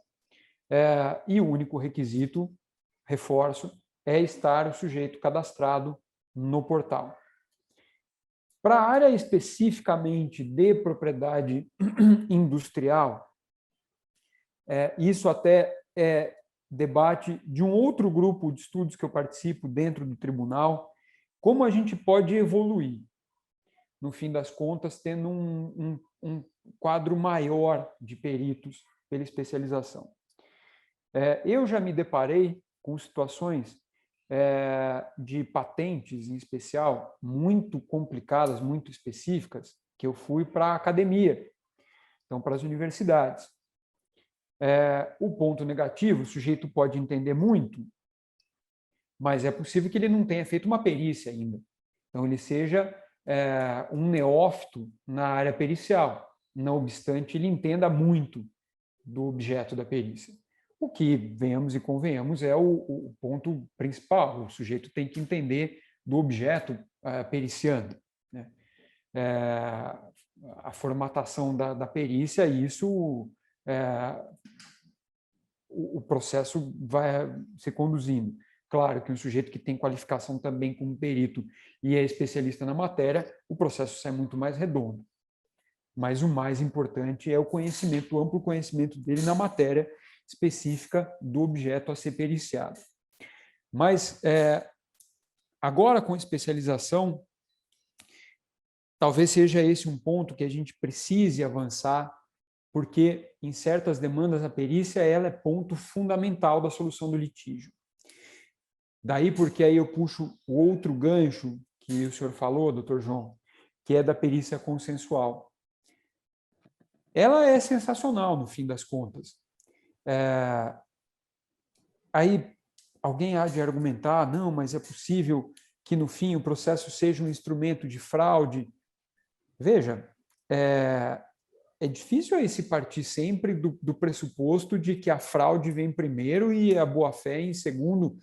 e o único requisito, reforço, é estar o sujeito cadastrado no portal. Para a área especificamente de propriedade industrial, isso até é debate de um outro grupo de estudos que eu participo dentro do tribunal, como a gente pode evoluir, no fim das contas, tendo um quadro maior de peritos pela especialização. Eu já me deparei com situações de patentes, em especial, muito complicadas, muito específicas, que eu fui para a academia, então para as universidades. O ponto negativo, o sujeito pode entender muito, mas é possível que ele não tenha feito uma perícia ainda. Então, ele seja um neófito na área pericial, não obstante ele entenda muito do objeto da perícia. O que, venhamos e convenhamos, é o ponto principal. O sujeito tem que entender do objeto periciando, né? A formatação da perícia, isso o processo vai se conduzindo. Claro que um sujeito que tem qualificação também como perito e é especialista na matéria, o processo sai muito mais redondo. Mas o mais importante é o conhecimento, o amplo conhecimento dele na matéria específica do objeto a ser periciado. Mas, agora com especialização, talvez seja esse um ponto que a gente precise avançar, porque em certas demandas a perícia ela é ponto fundamental da solução do litígio. Daí porque aí eu puxo o outro gancho que o senhor falou, doutor João, que é da perícia consensual. Ela é sensacional, no fim das contas. Aí alguém há de argumentar, não, mas é possível que no fim o processo seja um instrumento de fraude. Veja, é difícil aí se partir sempre do pressuposto de que a fraude vem primeiro e a boa-fé em segundo.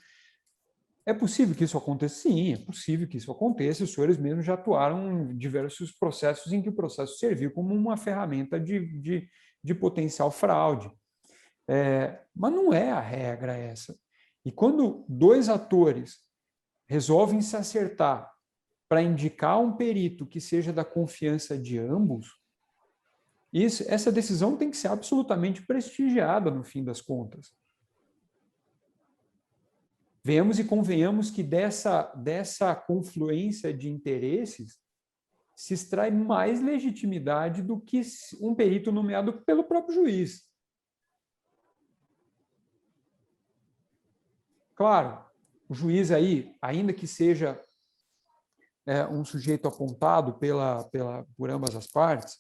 É possível que isso aconteça? Sim, é possível que isso aconteça. Os senhores mesmos já atuaram em diversos processos em que o processo serviu como uma ferramenta de potencial fraude. Mas não é a regra essa. E quando dois atores resolvem se acertar para indicar um perito que seja da confiança de ambos, essa decisão tem que ser absolutamente prestigiada no fim das contas. Venhamos e convenhamos que dessa confluência de interesses se extrai mais legitimidade do que um perito nomeado pelo próprio juiz. Claro, o juiz aí, ainda que seja um sujeito apontado por ambas as partes,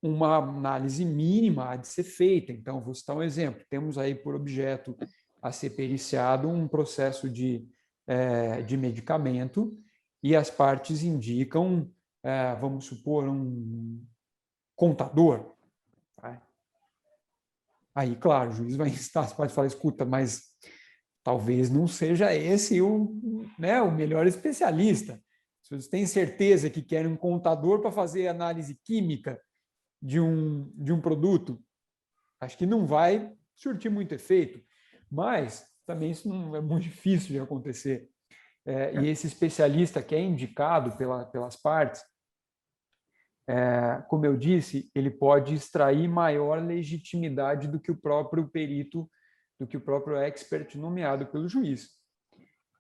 uma análise mínima há de ser feita. Então, vou citar um exemplo. Temos aí por objeto a ser periciado um processo de medicamento e as partes indicam, vamos supor, um contador. Tá? Aí, claro, o juiz vai instar, você pode falar, escuta, mas talvez não seja esse o melhor especialista. Se vocês têm certeza que querem um contador para fazer análise química de um produto, acho que não vai surtir muito efeito. Mas também isso não é muito difícil de acontecer. E esse especialista que é indicado pelas partes, como eu disse, ele pode extrair maior legitimidade do que o próprio perito, do que o próprio expert nomeado pelo juiz.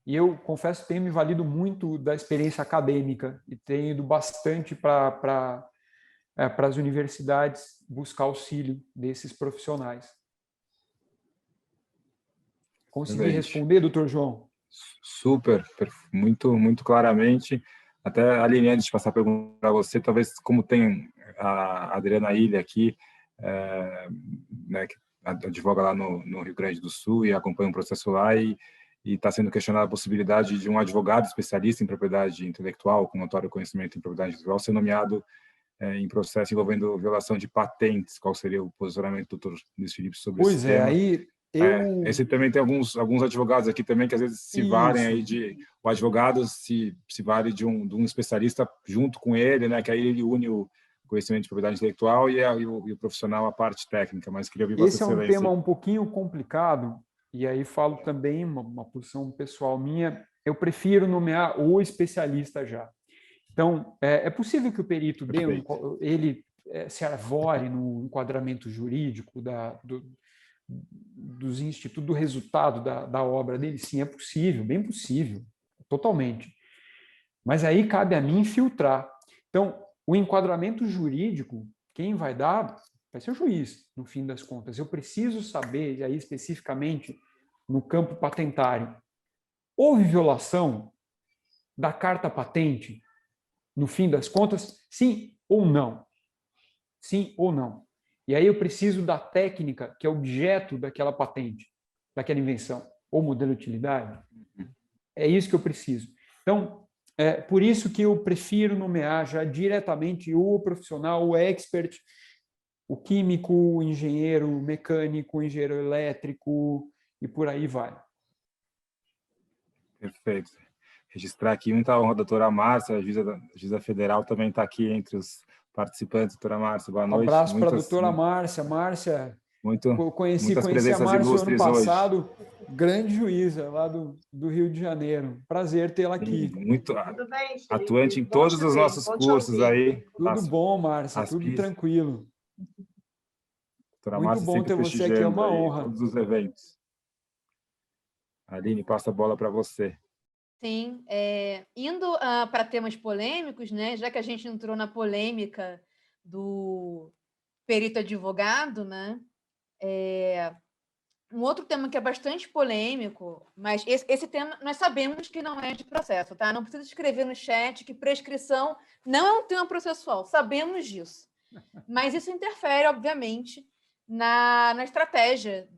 E eu, confesso, tenho me valido muito da experiência acadêmica e tenho ido bastante para as universidades buscar auxílio desses profissionais. Consegui responder, doutor João? Super, muito, muito claramente. Até, Aline, antes de passar a pergunta para você, talvez como tem a Adriana Ilha aqui, né, que advoga lá no Rio Grande do Sul e acompanha um processo lá e está sendo questionada a possibilidade de um advogado especialista em propriedade intelectual, com notório conhecimento em propriedade intelectual, ser nomeado em processo envolvendo violação de patentes. Qual seria o posicionamento do doutor Luiz Felipe sobre esse tema? Aí esse também tem alguns advogados aqui também que às vezes se valem aí o advogado se vale de um especialista junto com ele, né, que aí ele une o conhecimento de propriedade intelectual e o profissional a parte técnica, mas queria ouvir Vossa Excelência. Esse é um tema um pouquinho complicado, e aí falo também uma posição pessoal minha, eu prefiro nomear o especialista já. Então, é possível que o perito ele se arvore no enquadramento jurídico dos institutos, do resultado da obra dele? Sim, é possível, bem possível, totalmente. Mas aí cabe a mim filtrar. Então, o enquadramento jurídico, quem vai dar vai ser o juiz, no fim das contas. Eu preciso saber, e aí especificamente no campo patentário, houve violação da carta patente, no fim das contas, sim ou não? Sim ou não? E aí eu preciso da técnica que é objeto daquela patente, daquela invenção, ou modelo de utilidade. É isso que eu preciso. Então, é por isso que eu prefiro nomear já diretamente o profissional, o expert, o químico, o engenheiro mecânico, o engenheiro elétrico e por aí vai. Perfeito. Registrar aqui muita honra, doutora Márcia, a juíza federal também está aqui entre os participantes. Doutora Márcia, boa noite. Abraço para a doutora Márcia. Márcia, conheci a Márcia ano passado, hoje. Grande juíza lá do Rio de Janeiro. Prazer tê-la aqui. Sim, muito atuante em todos os nossos cursos aí. Tudo bom, Márcia, tudo tranquilo. Doutora muito Márcia bom ter você aqui, é uma honra. Todos os eventos. Aline, passa a bola para você. Sim, indo para temas polêmicos, né? Já que a gente entrou na polêmica do perito advogado, né? Um outro tema que é bastante polêmico, mas esse tema nós sabemos que não é de processo, tá? Não precisa escrever no chat que prescrição não é um tema processual, sabemos disso. Mas isso interfere, obviamente, na estratégia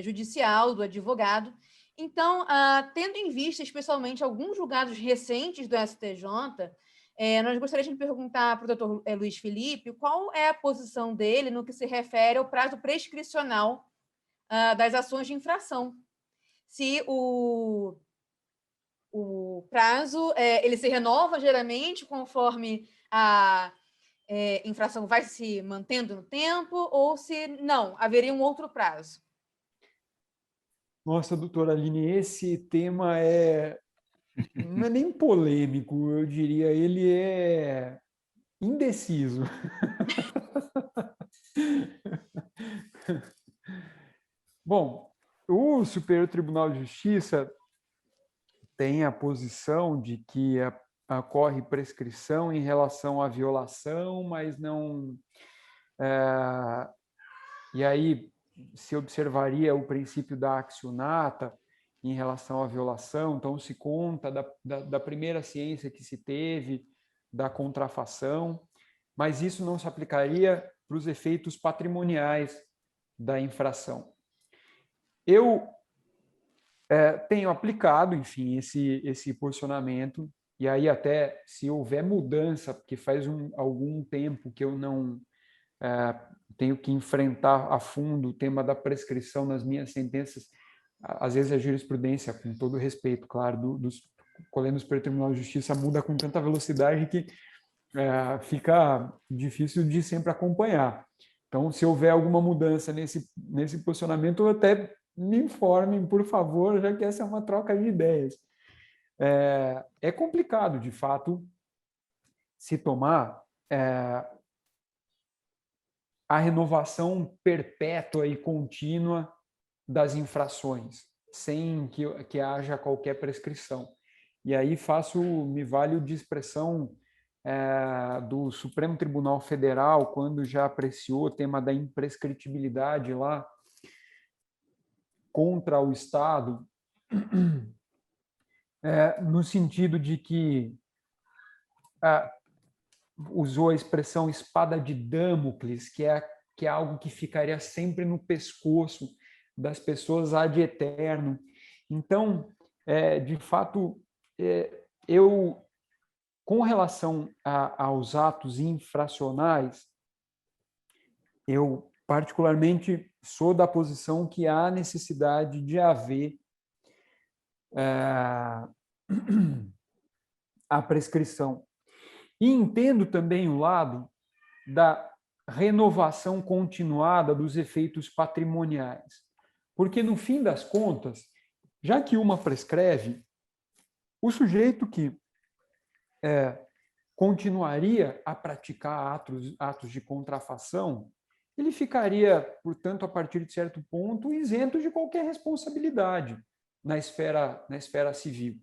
judicial do advogado. Então, tendo em vista, especialmente, alguns julgados recentes do STJ, nós gostaríamos de perguntar para o doutor Luiz Felipe qual é a posição dele no que se refere ao prazo prescricional das ações de infração. Se o prazo ele se renova geralmente conforme a infração vai se mantendo no tempo ou se não, haveria um outro prazo. Nossa, doutora Aline, esse tema não é nem polêmico, eu diria, ele é indeciso. Bom, o Superior Tribunal de Justiça tem a posição de que ocorre prescrição em relação à violação, mas não... e aí se observaria o princípio da accionata em relação à violação, então se conta da primeira ciência que se teve, da contrafação, mas isso não se aplicaria para os efeitos patrimoniais da infração. Eu tenho aplicado, enfim, esse posicionamento, e aí até se houver mudança, porque faz algum tempo que eu não tenho que enfrentar a fundo o tema da prescrição nas minhas sentenças, às vezes a jurisprudência, com todo respeito, claro, dos colegas do Superior Tribunal de Justiça muda com tanta velocidade que fica difícil de sempre acompanhar. Então, se houver alguma mudança nesse posicionamento, até me informem, por favor, já que essa é uma troca de ideias. É complicado, de fato, se tomar a renovação perpétua e contínua das infrações, sem que haja qualquer prescrição. E aí me valho de expressão do Supremo Tribunal Federal, quando já apreciou o tema da imprescritibilidade lá contra o Estado, no sentido de que usou a expressão espada de Damocles, que é algo que ficaria sempre no pescoço das pessoas ad eterno. Então, de fato, eu, com relação aos atos infracionais, eu particularmente sou da posição que há necessidade de haver a prescrição. E entendo também o lado da renovação continuada dos efeitos patrimoniais. Porque, no fim das contas, já que uma prescreve, o sujeito que continuaria a praticar atos de contrafação, ele ficaria, portanto, a partir de certo ponto, isento de qualquer responsabilidade na esfera civil.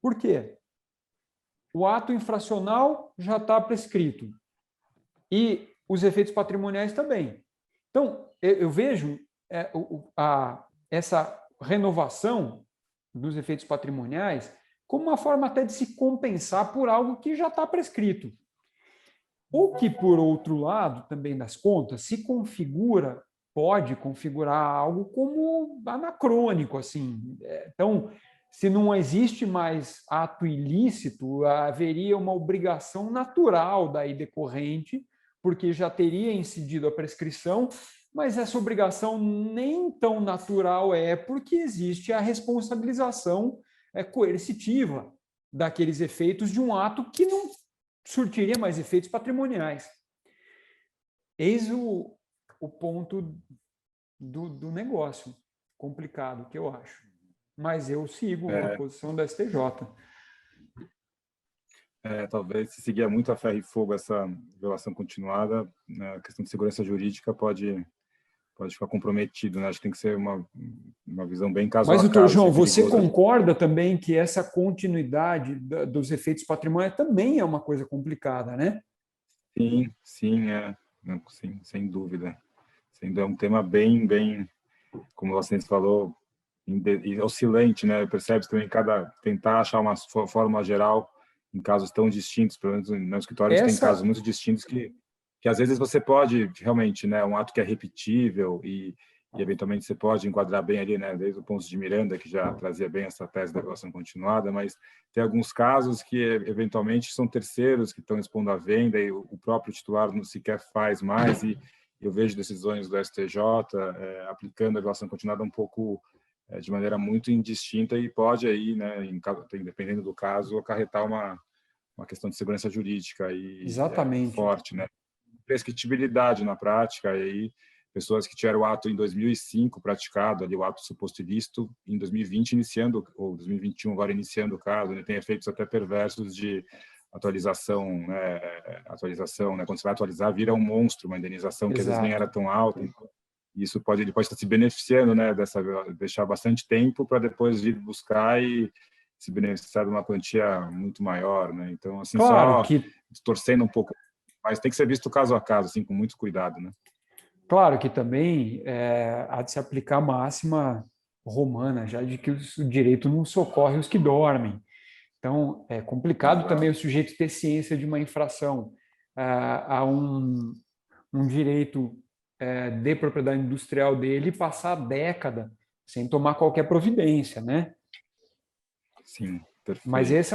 Por quê? O ato infracional já está prescrito e os efeitos patrimoniais também. Então, eu vejo essa renovação dos efeitos patrimoniais como uma forma até de se compensar por algo que já está prescrito. O que, por outro lado, também das contas, pode configurar algo como anacrônico, assim. Então, se não existe mais ato ilícito, haveria uma obrigação natural daí decorrente, porque já teria incidido a prescrição, mas essa obrigação nem tão natural porque existe a responsabilização coercitiva daqueles efeitos de um ato que não surtiria mais efeitos patrimoniais. Eis o ponto do negócio complicado, que eu acho. Mas eu sigo a posição da STJ. Talvez, se seguir muito a ferro e fogo essa violação continuada, a questão de segurança jurídica pode ficar comprometido, né? Acho que tem que ser uma visão bem caso a caso. Mas, doutor João, você concorda também que essa continuidade dos efeitos patrimoniais também é uma coisa complicada, né? Sim, sim, sim, sem dúvida. É um tema bem, como você falou, oscilante, né? Percebe-se também tentar achar uma fórmula geral em casos tão distintos, pelo menos no escritório tem casos muito distintos que às vezes você pode realmente, né, um ato que é repetível e eventualmente você pode enquadrar bem ali, né, desde o Ponce de Miranda, que já trazia bem essa tese da violação continuada, mas tem alguns casos que eventualmente são terceiros que estão expondo à venda e o próprio titular não sequer faz mais, e eu vejo decisões do STJ aplicando a violação continuada um pouco de maneira muito indistinta e pode aí, né, dependendo do caso, acarretar uma questão de segurança jurídica e exatamente forte, né? Prescritibilidade na prática, e aí pessoas que tiveram o ato em 2005 praticado, ali o ato suposto ilícito, em 2020 iniciando, ou 2021 agora iniciando o caso, né, tem efeitos até perversos de atualização, né, quando você vai atualizar vira um monstro, uma indenização que às vezes nem era tão alta, então, isso ele pode estar se beneficiando, né, deixar bastante tempo para depois vir buscar e se beneficiar de uma quantia muito maior, né? Então, assim, claro só que distorcendo um pouco, mas tem que ser visto caso a caso, assim, com muito cuidado, né? Claro que também há de se aplicar a máxima romana, já de que o direito não socorre os que dormem. Então, é complicado também o sujeito ter ciência de uma infração a um direito de propriedade industrial dele e passar a década sem tomar qualquer providência, né? Sim, perfeito. Mas esse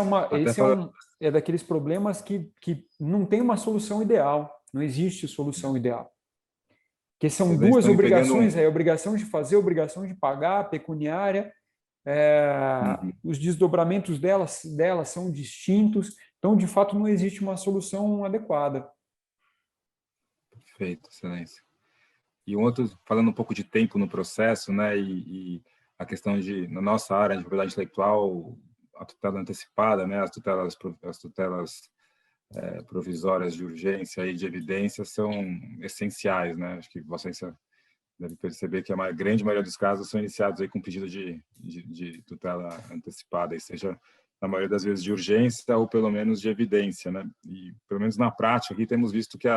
é daqueles problemas que não tem uma solução ideal, não existe solução ideal. Porque são duas obrigações, a obrigação de fazer, a obrigação de pagar, a pecuniária, os desdobramentos delas são distintos, então, de fato, não existe uma solução adequada. Perfeito, excelência. E falando um pouco de tempo no processo, né, e a questão na nossa área de propriedade intelectual, a tutela antecipada, né, as tutelas provisórias de urgência e de evidência são essenciais, né? Acho que Vossa Excelência deve perceber que a grande maioria dos casos são iniciados aí com pedido de tutela antecipada, e seja na maioria das vezes de urgência ou pelo menos de evidência, né? E pelo menos na prática aqui temos visto que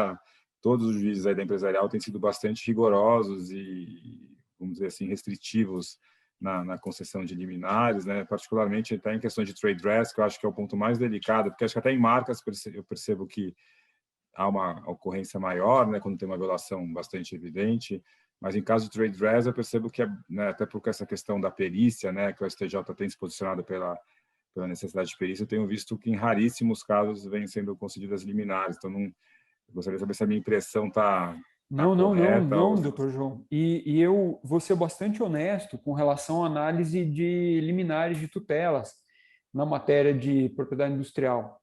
todos os juízes aí da empresarial têm sido bastante rigorosos e, vamos dizer assim, restritivos na concessão de liminares, né? Particularmente até em questões de trade dress, que eu acho que é o ponto mais delicado, porque acho que até em marcas eu percebo que há uma ocorrência maior, né, quando tem uma violação bastante evidente, mas em caso de trade dress eu percebo que, né, até por essa questão da perícia, né, que o STJ tem se posicionado pela necessidade de perícia, eu tenho visto que em raríssimos casos vêm sendo concedidas liminares, então eu gostaria de saber se a minha impressão está Não, correta. doutor João. E eu vou ser bastante honesto com relação à análise de liminares de tutelas na matéria de propriedade industrial.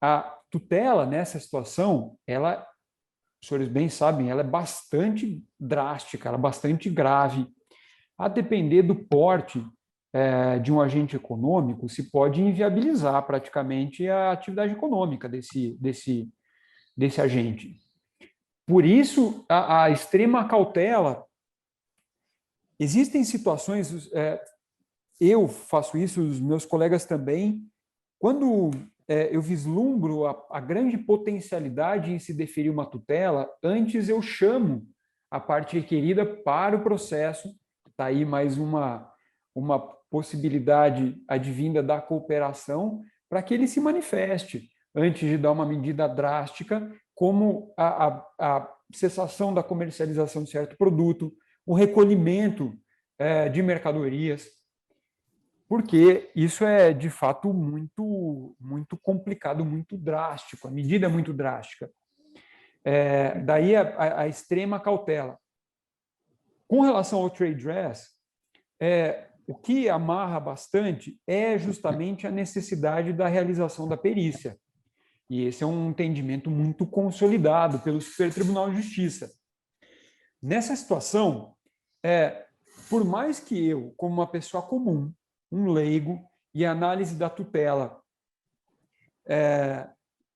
A tutela, nessa situação, os senhores bem sabem, ela é bastante drástica, ela é bastante grave. A depender do porte de um agente econômico, se pode inviabilizar praticamente a atividade econômica desse agente. Por isso, a extrema cautela. Existem situações, eu faço isso, os meus colegas também, quando eu vislumbro a grande potencialidade em se deferir uma tutela, antes eu chamo a parte requerida para o processo. Está aí mais uma possibilidade advinda da cooperação para que ele se manifeste antes de dar uma medida drástica, como a cessação da comercialização de certo produto, o recolhimento de mercadorias, porque isso é, de fato, muito, muito complicado, muito drástico, a medida é muito drástica. Daí a extrema cautela. Com relação ao trade dress, o que amarra bastante é justamente a necessidade da realização da perícia. E esse é um entendimento muito consolidado pelo Superior Tribunal de Justiça. Nessa situação, por mais que eu, como uma pessoa comum, um leigo, e a análise da tutela,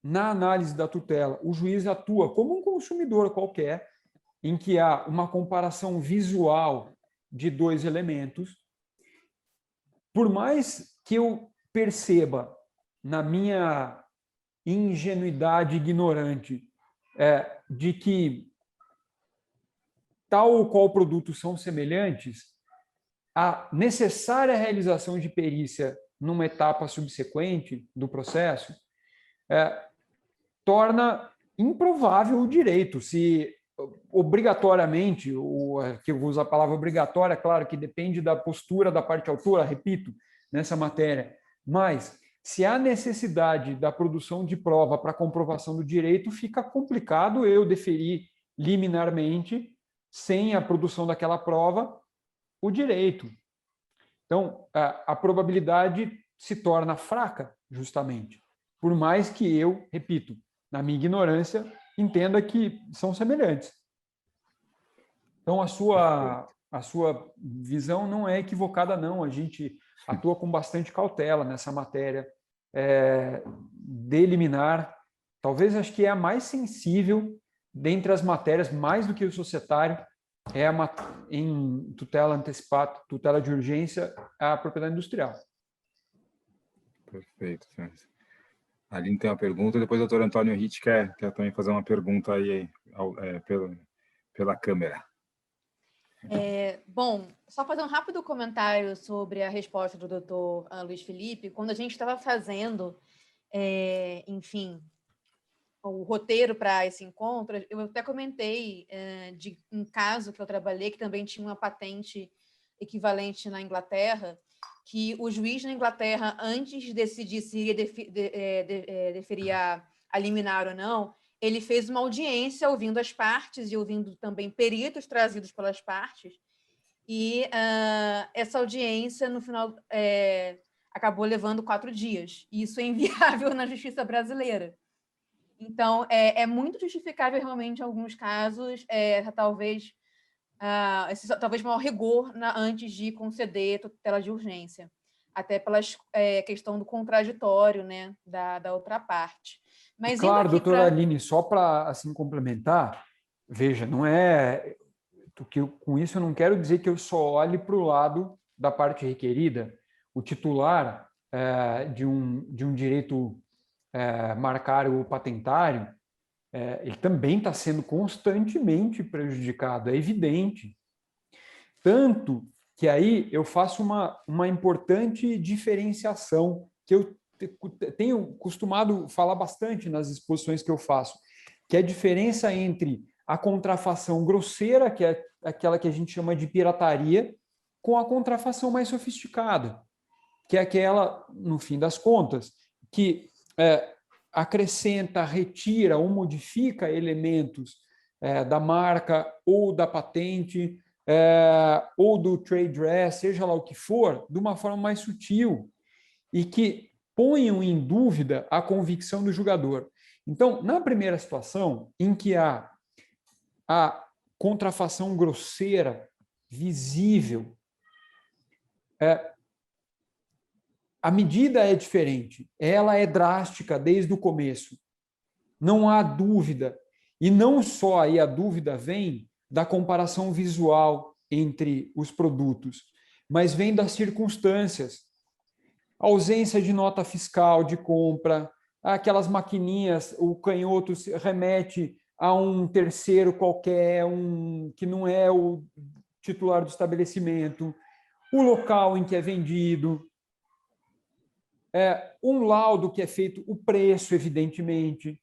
na análise da tutela, o juiz atua como um consumidor qualquer, em que há uma comparação visual de dois elementos. Por mais que eu perceba, na minha ingenuidade ignorante, de que tal ou qual produto são semelhantes, a necessária realização de perícia numa etapa subsequente do processo torna improvável o direito. Se obrigatoriamente, que eu uso a palavra obrigatória, claro que depende da postura da parte autora, repito, nessa matéria, mas se há necessidade da produção de prova para comprovação do direito, fica complicado eu deferir liminarmente, sem a produção daquela prova, o direito. Então, a probabilidade se torna fraca, justamente, por mais que eu, repito, na minha ignorância, entenda que são semelhantes. Então, a sua visão não é equivocada, não. A gente atua com bastante cautela nessa matéria de liminar. Talvez acho que é a mais sensível dentre as matérias, mais do que o societário, em tutela antecipada, tutela de urgência, a propriedade industrial. Perfeito. A Aline tem uma pergunta, depois o doutor Antônio Ritt quer também fazer uma pergunta aí pela câmera. Bom, só fazer um rápido comentário sobre a resposta do doutor Luiz Felipe. Quando a gente estava fazendo, enfim, o roteiro para esse encontro, eu até comentei de um caso que eu trabalhei, que também tinha uma patente equivalente na Inglaterra, que o juiz na Inglaterra, antes de decidir se ia deferir a liminar ou não, ele fez uma audiência ouvindo as partes e ouvindo também peritos trazidos pelas partes, e essa audiência, no final, acabou levando 4 dias. E isso é inviável na justiça brasileira. Então, é muito justificável, realmente, em alguns casos, talvez maior rigor antes de conceder tutela de urgência, até pela questão do contraditório, né, da outra parte. Mas claro, doutora Aline, só para assim complementar, veja, não é que com isso eu não quero dizer que eu só olhe para o lado da parte requerida. O titular de um direito marcário ou patentário, ele também está sendo constantemente prejudicado, é evidente. Tanto que aí eu faço uma importante diferenciação, que eu tenho costumado falar bastante nas exposições que eu faço, que é a diferença entre a contrafação grosseira, que é aquela que a gente chama de pirataria, com a contrafação mais sofisticada, que é aquela, no fim das contas, que acrescenta, retira ou modifica elementos da marca ou da patente ou do trade dress, seja lá o que for, de uma forma mais sutil e que ponham em dúvida a convicção do julgador. Então, na primeira situação, em que há a contrafação grosseira, visível, a medida é diferente, ela é drástica desde o começo, não há dúvida. E não só aí a dúvida vem da comparação visual entre os produtos, mas vem das circunstâncias. Ausência de nota fiscal de compra, aquelas maquininhas, o canhoto remete a um terceiro qualquer, que não é o titular do estabelecimento, o local em que é vendido, um laudo que é feito, o preço, evidentemente.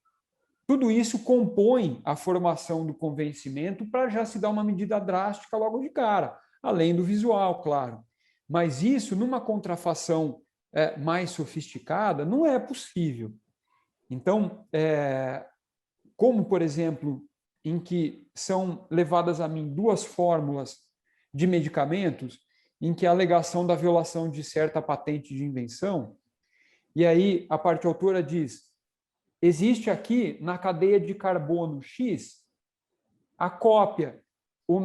Tudo isso compõe a formação do convencimento para já se dar uma medida drástica logo de cara, além do visual, claro. Mas isso, numa contrafação mais sofisticada, não é possível. Então, como, por exemplo, em que são levadas a mim duas fórmulas de medicamentos, em que a alegação da violação de certa patente de invenção, e aí a parte autora diz: existe aqui na cadeia de carbono X a cópia,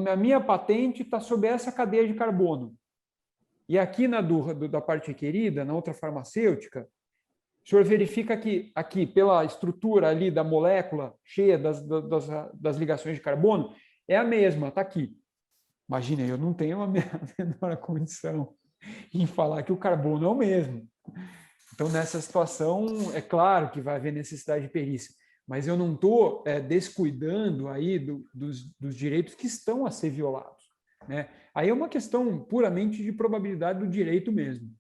a minha patente está sob essa cadeia de carbono. E aqui da parte requerida, na outra farmacêutica, o senhor verifica que aqui, pela estrutura ali da molécula cheia das ligações de carbono, é a mesma, está aqui. Imagina, eu não tenho a menor condição em falar que o carbono é o mesmo. Então, nessa situação, é claro que vai haver necessidade de perícia, mas eu não estou descuidando aí dos direitos que estão a ser violados, né? Aí é uma questão puramente de probabilidade do direito mesmo.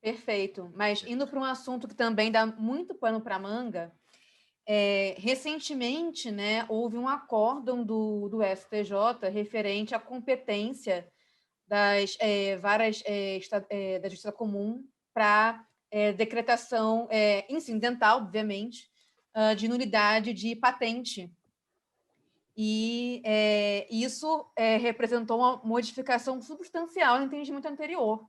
Perfeito. Mas indo para um assunto que também dá muito pano para manga, recentemente, né, houve um acórdão do STJ referente à competência das varas da Justiça Comum para decretação incidental, obviamente, de nulidade de patente. E isso representou uma modificação substancial no entendimento anterior.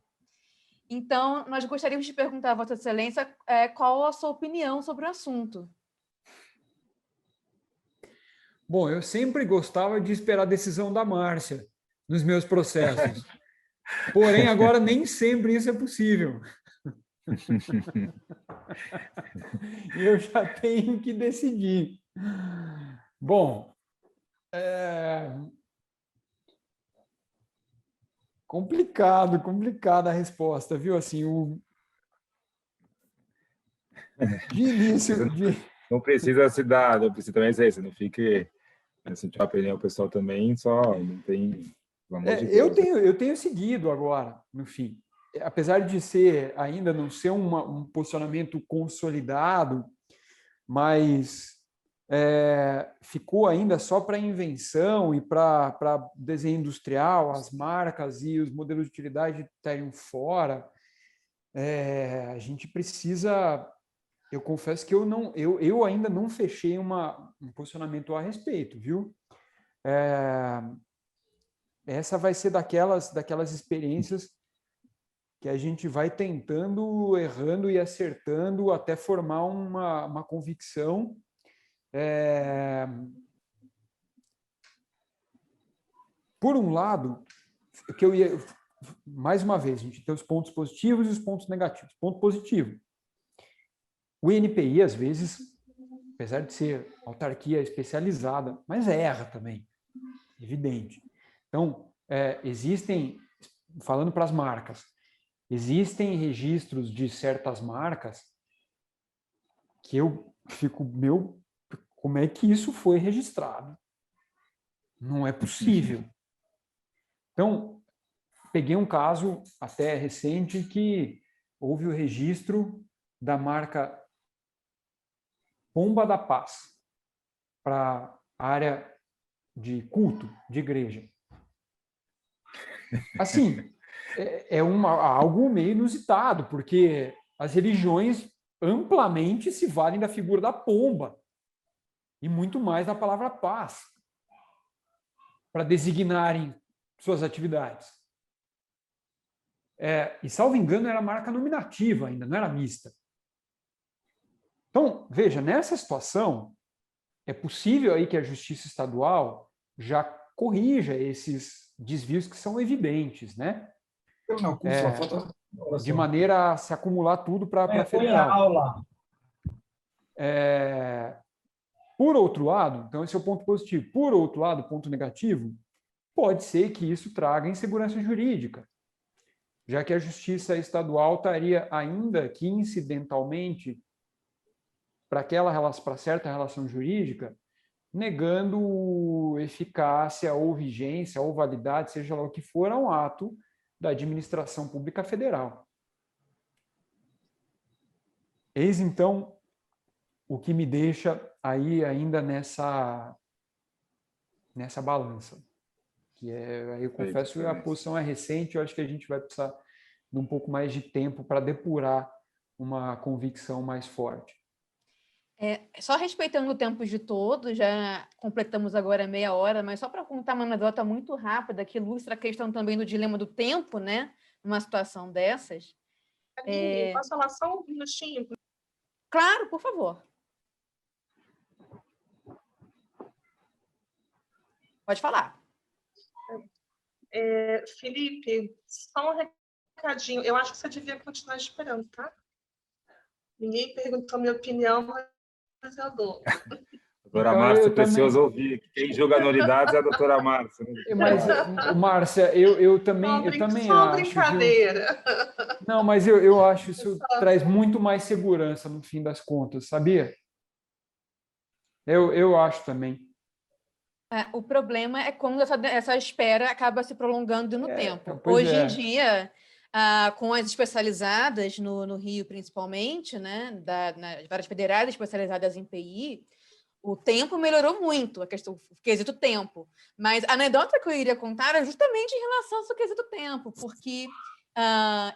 Então, nós gostaríamos de perguntar a Vossa Excelência qual a sua opinião sobre o assunto. Bom, eu sempre gostava de esperar a decisão da Márcia nos meus processos. Porém, agora nem sempre isso é possível. Eu já tenho que decidir. Bom, complicada a resposta, viu? Assim, de início... Não precisa se dar, não precisa também ser, você não fique... Se tiver opinião pessoal também, só não tem... Eu tenho seguido agora, no fim. Apesar de ainda não ser um posicionamento consolidado, mas ficou ainda só para invenção e para desenho industrial, as marcas e os modelos de utilidade estariam fora. A gente precisa... Eu confesso que eu ainda não fechei um posicionamento a respeito, viu? Essa vai ser daquelas experiências que a gente vai tentando, errando e acertando até formar uma convicção. Por um lado, mais uma vez, a gente tem os pontos positivos e os pontos negativos. Ponto positivo: o INPI, às vezes, apesar de ser autarquia especializada, mas erra também, evidente. Então, existem, falando para as marcas, existem registros de certas marcas que eu fico, como é que isso foi registrado? Não é possível. Então, peguei um caso até recente que houve o registro da marca Pomba da Paz para a área de culto, de igreja. Assim, algo meio inusitado, porque as religiões amplamente se valem da figura da pomba e muito mais da palavra paz para designarem suas atividades. E, salvo engano, era marca nominativa ainda, não era mista. Então, veja, nessa situação, é possível aí que a Justiça Estadual já corrija esses desvios que são evidentes, né? De maneira a se acumular tudo para a federal. Por outro lado, então esse é o ponto positivo. Por outro lado, ponto negativo, pode ser que isso traga insegurança jurídica, já que a Justiça Estadual estaria, ainda que incidentalmente, para certa relação jurídica, negando eficácia ou vigência ou validade, seja lá o que for, a um ato da administração pública federal. Eis, então, o que me deixa aí ainda nessa balança. Que eu confesso que a posição é recente, eu acho que a gente vai precisar de um pouco mais de tempo para depurar uma convicção mais forte. Só respeitando o tempo de todos, já completamos agora meia hora, mas só para contar uma anedota muito rápida que ilustra a questão também do dilema do tempo, né? Numa situação dessas. Posso falar só um minutinho? Claro, por favor. Pode falar. Felipe, só um recadinho. Eu acho que você devia continuar esperando, tá? Ninguém perguntou a minha opinião, mas eu dou. Doutora Márcia, precioso ouvir. Quem julga nulidades é a doutora Márcia. Mas, Márcia, eu também só acho. Brincadeira. Não, mas eu acho isso traz muito mais segurança no fim das contas, sabia? Eu acho também. O problema é quando essa espera acaba se prolongando no tempo. Hoje em dia, com as especializadas no Rio, principalmente, né, nas várias federais especializadas em PI, o tempo melhorou muito, o quesito tempo. Mas a anedota que eu iria contar é justamente em relação ao quesito tempo, porque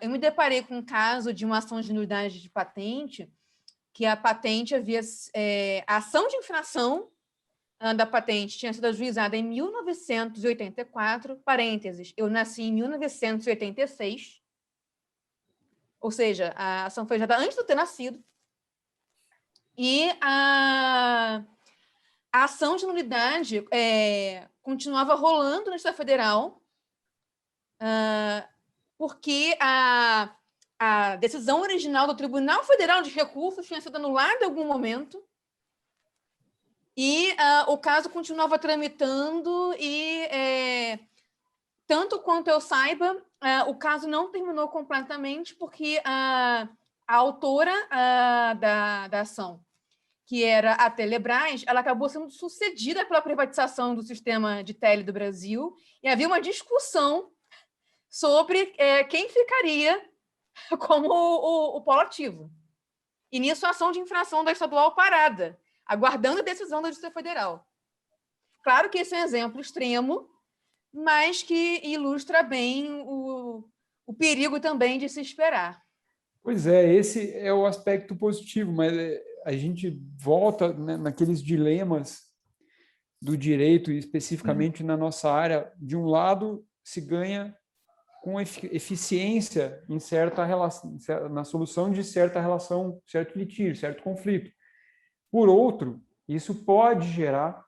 eu me deparei com um caso de uma ação de nulidade de patente, que a patente havia... a ação de infração da patente tinha sido ajuizada em 1984, parênteses, eu nasci em 1986, ou seja, a ação foi ajuizada antes de eu ter nascido, e a ação de nulidade continuava rolando na Justiça Federal, porque a decisão original do Tribunal Federal de Recursos tinha sido anulada em algum momento, e o caso continuava tramitando e, tanto quanto eu saiba, o caso não terminou completamente porque a autora da ação, que era a Telebrás, ela acabou sendo sucedida pela privatização do sistema de tele do Brasil, e havia uma discussão sobre quem ficaria como o polo ativo. E nisso a ação de infração da estadual parada, aguardando a decisão da Justiça Federal. Claro que esse é um exemplo extremo, mas que ilustra bem o perigo também de se esperar. Pois é, esse é o aspecto positivo, mas a gente volta, né, naqueles dilemas do direito, especificamente na nossa área. De um lado, se ganha com eficiência em certa relação, na solução de certa relação, certo litígio, certo conflito. Por outro, isso pode gerar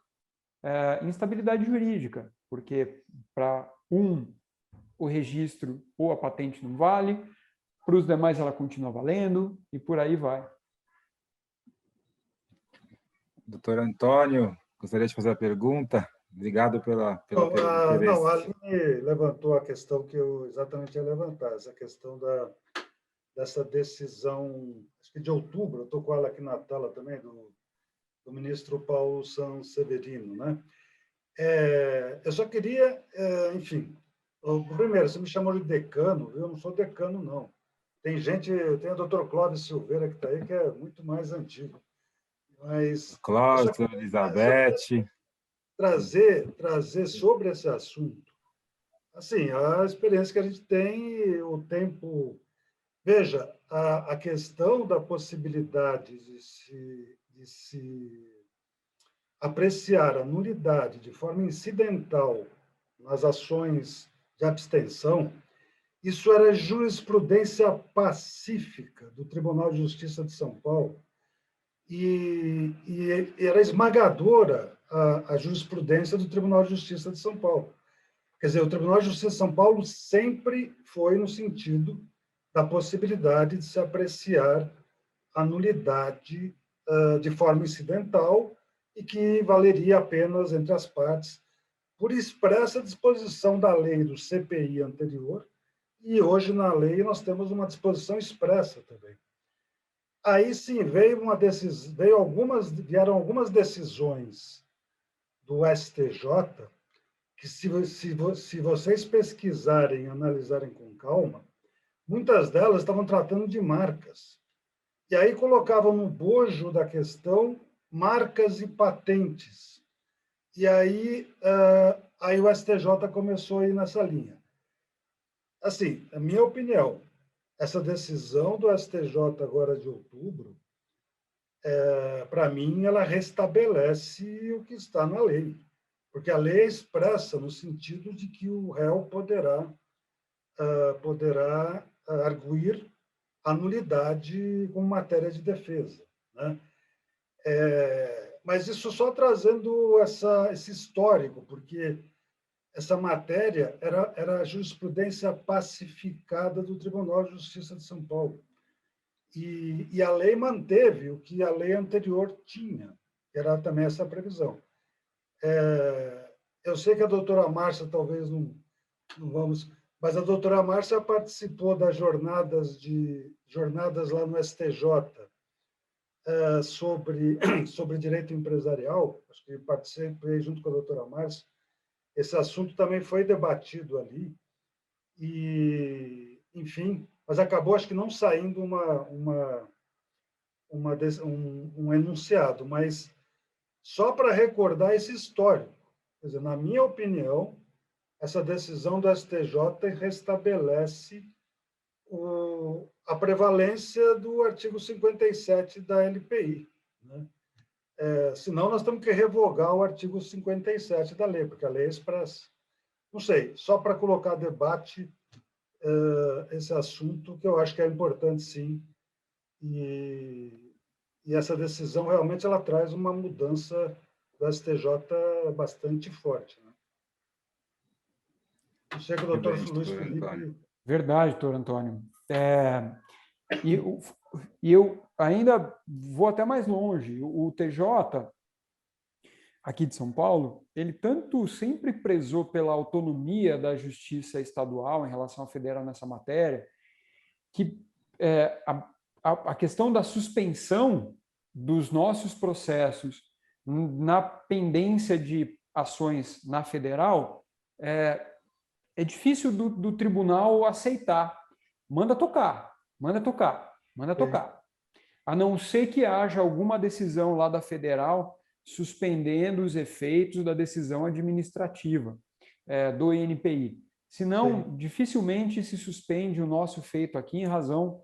instabilidade jurídica, porque para o registro ou a patente não vale, para os demais ela continua valendo e por aí vai. Doutor Antônio, gostaria de fazer a pergunta. Obrigado pelo interesse. Não, a Aline levantou a questão que eu exatamente ia levantar, essa questão dessa decisão, acho que de outubro, eu estou com ela aqui na tela também, do ministro Paulo Sanseverino, né? Eu só queria, enfim, primeiro, você me chamou de decano, eu não sou decano, não. Tem o doutor Clóvis Silveira, que está aí, que é muito mais antigo. Mas Clóvis, Elizabeth. Trazer sobre esse assunto, assim, a experiência que a gente tem, o tempo... Veja, a questão da possibilidade de se apreciar a nulidade de forma incidental nas ações de abstenção, isso era jurisprudência pacífica do Tribunal de Justiça de São Paulo e era esmagadora a jurisprudência do Tribunal de Justiça de São Paulo. Quer dizer, o Tribunal de Justiça de São Paulo sempre foi no sentido da possibilidade de se apreciar a nulidade de forma incidental e que valeria apenas entre as partes, por expressa disposição da lei do CPI anterior, e hoje na lei nós temos uma disposição expressa também. Aí sim vieram algumas decisões do STJ que, se vocês pesquisarem e analisarem com calma, muitas delas estavam tratando de marcas. E aí colocavam no bojo da questão marcas e patentes. E aí o STJ começou a ir nessa linha. Assim, a minha opinião, essa decisão do STJ agora de outubro, para mim, ela restabelece o que está na lei, porque a lei é expressa no sentido de que o réu poderá arguir a nulidade como matéria de defesa, né? Mas isso só trazendo esse histórico, porque essa matéria era a jurisprudência pacificada do Tribunal de Justiça de São Paulo. E a lei manteve o que a lei anterior tinha, que era também essa previsão. Eu sei que a doutora Márcia, talvez não vamos... Mas a doutora Márcia participou das jornadas lá no STJ sobre direito empresarial, acho que participei junto com a doutora Márcia. Esse assunto também foi debatido ali, e, enfim, mas acabou, acho que não saindo um enunciado, mas só para recordar esse histórico. Quer dizer, na minha opinião, essa decisão do STJ restabelece a prevalência do artigo 57 da LPI, né? Senão, nós temos que revogar o artigo 57 da lei, porque a lei é expressa. Não sei, só para colocar debate esse assunto, que eu acho que é importante, sim, e essa decisão realmente ela traz uma mudança do STJ bastante forte, né? Não sei que o doutor Luiz Felipe... Verdade, doutor Antônio. E eu ainda vou até mais longe. O TJ, aqui de São Paulo, ele tanto sempre prezou pela autonomia da justiça estadual em relação à federal nessa matéria, que a questão da suspensão dos nossos processos na pendência de ações na federal é difícil do tribunal aceitar. Manda tocar, manda tocar, manda tocar. A não ser que haja alguma decisão lá da federal suspendendo os efeitos da decisão administrativa do INPI. Senão, dificilmente se suspende o nosso feito aqui em razão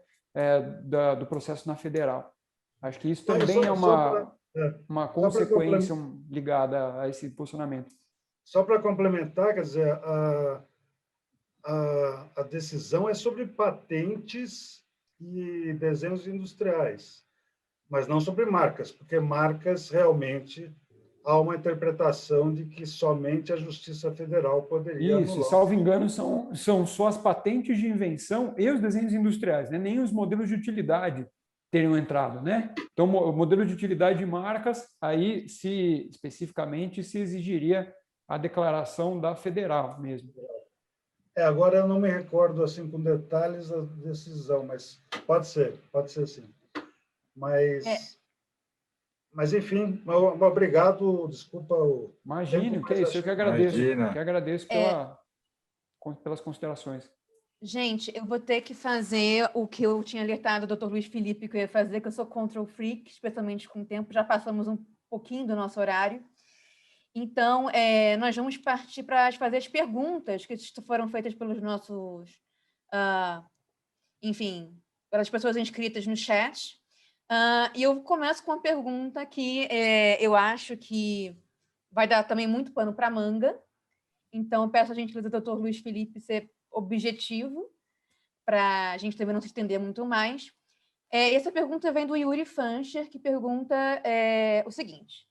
do processo na federal. Acho que isso também é uma consequência ligada a esse posicionamento. Só para complementar, quer dizer, a decisão é sobre patentes e desenhos industriais, mas não sobre marcas, porque marcas realmente há uma interpretação de que somente a Justiça Federal poderia anular. Isso, salvo engano, são só as patentes de invenção e os desenhos industriais, né? Nem os modelos de utilidade teriam entrado, né? Então, o modelo de utilidade de marcas, aí, especificamente, se exigiria a declaração da federal mesmo. Agora eu não me recordo assim com detalhes da decisão, mas pode ser sim. Mas enfim, obrigado, desculpa o... Imagine, que é isso, eu que agradeço. Que agradeço pelas considerações. Gente, eu vou ter que fazer o que eu tinha alertado o Dr. Luiz Felipe que eu ia fazer, que eu sou control freak, especialmente com o tempo, já passamos um pouquinho do nosso horário. Então, nós vamos partir para fazer as perguntas que foram feitas pelos nossos, enfim, pelas pessoas inscritas no chat. E eu começo com uma pergunta que eu acho que vai dar também muito pano para manga. Então, eu peço a gentileza do Dr. Luiz Felipe ser objetivo, para a gente também não se estender muito mais. Essa pergunta vem do Yuri Fancher, que pergunta o seguinte: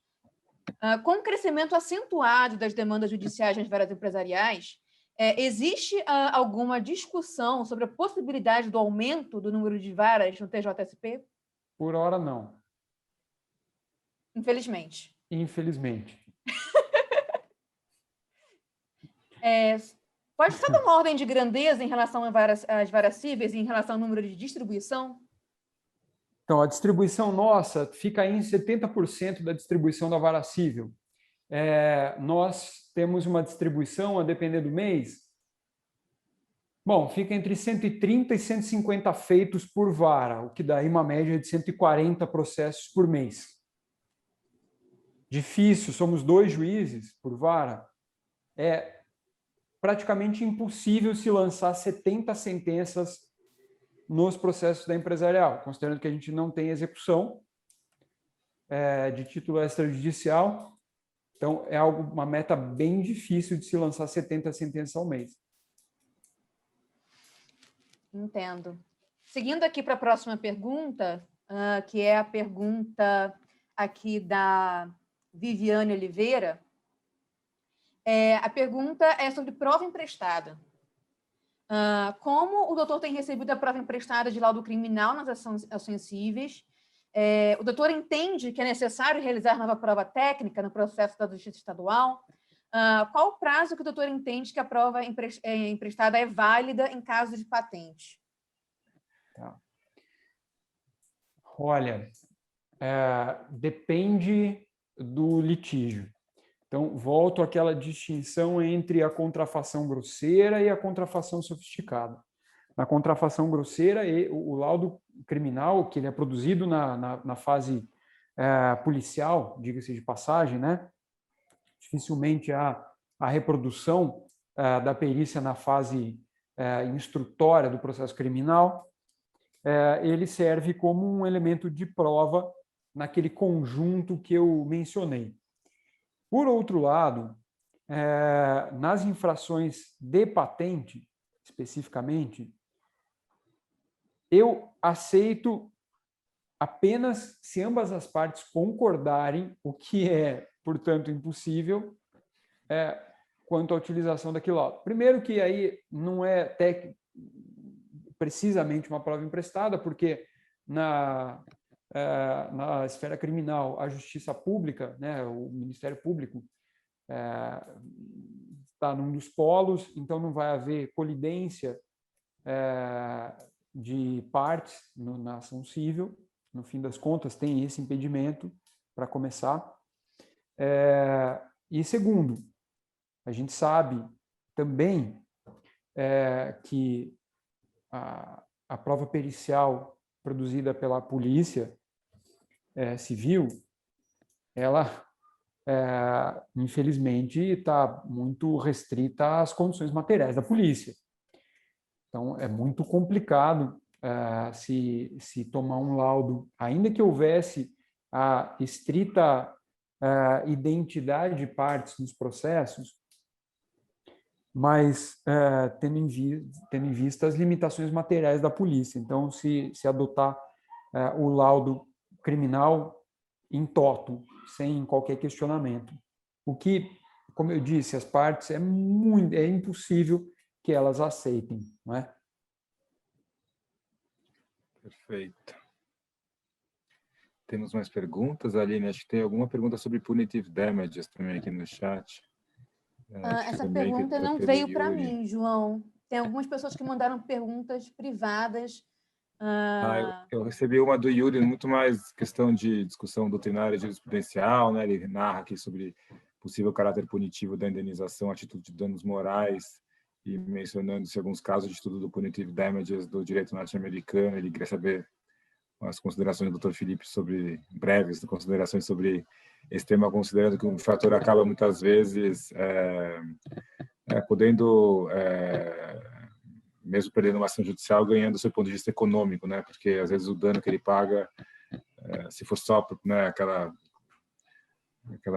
com o crescimento acentuado das demandas judiciais nas varas empresariais, existe alguma discussão sobre a possibilidade do aumento do número de varas no TJSP? Por hora, não. Infelizmente. infelizmente. Pode só dar uma ordem de grandeza em relação às variáveis e em relação ao número de distribuição? Então, a distribuição nossa fica aí em 70% da distribuição da varacível. Nós temos uma distribuição, a depender do mês, bom, fica entre 130 e 150 feitos por vara, o que dá aí uma média de 140 processos por mês. Difícil, somos 2 juízes por vara, é praticamente impossível se lançar 70 sentenças nos processos da empresarial, considerando que a gente não tem execução de título extrajudicial. Então, é uma meta bem difícil de se lançar 70 sentenças ao mês. Entendo. Seguindo aqui para a próxima pergunta, que é a pergunta aqui da Viviane Oliveira. A pergunta é sobre prova emprestada. Como o doutor tem recebido a prova emprestada de laudo criminal nas ações cíveis? O doutor entende que é necessário realizar nova prova técnica no processo da Justiça Estadual? Qual o prazo que o doutor entende que a prova emprestada é válida em caso de patente? Tá. Olha, depende do litígio. Então, volto àquela distinção entre a contrafação grosseira e a contrafação sofisticada. Na contrafação grosseira, o laudo criminal, que ele é produzido na fase policial, diga-se de passagem, né? Dificilmente há a reprodução da perícia na fase instrutória do processo criminal. Ele serve como um elemento de prova naquele conjunto que eu mencionei. Por outro lado, nas infrações de patente, especificamente, eu aceito apenas se ambas as partes concordarem, o que é, portanto, impossível, quanto à utilização daquilo lá. Primeiro que aí não é precisamente uma prova emprestada, porque na esfera criminal, a justiça pública, né, o Ministério Público, está num dos polos, então não vai haver colidência de partes na ação civil. No fim das contas, tem esse impedimento para começar. E segundo, a gente sabe também que a prova pericial produzida pela polícia civil, ela, infelizmente, está muito restrita às condições materiais da polícia. Então, é muito complicado se tomar um laudo, ainda que houvesse a estrita identidade de partes nos processos, mas tendo em vista as limitações materiais da polícia. Então, se adotar o laudo criminal in toto, sem qualquer questionamento. O que, como eu disse, as partes é impossível que elas aceitem, não é? Perfeito. Temos mais perguntas, Aline? Acho que tem alguma pergunta sobre punitive damages também aqui no chat. Essa pergunta não veio para mim, João. Tem algumas pessoas que mandaram perguntas privadas. Eu recebi uma do Yuri, muito mais questão de discussão doutrinária e jurisprudencial, né? Ele narra aqui sobre possível caráter punitivo da indenização, atitude de danos morais, e mencionando-se alguns casos de estudo do punitive damages do direito norte-americano. Ele queria saber as considerações do Dr. Felipe sobre, breves considerações sobre esse tema, considerando que o infrator acaba muitas vezes podendo, mesmo perdendo uma ação judicial, ganhando do seu ponto de vista econômico, né? Porque às vezes o dano que ele paga, se for só, né, aquela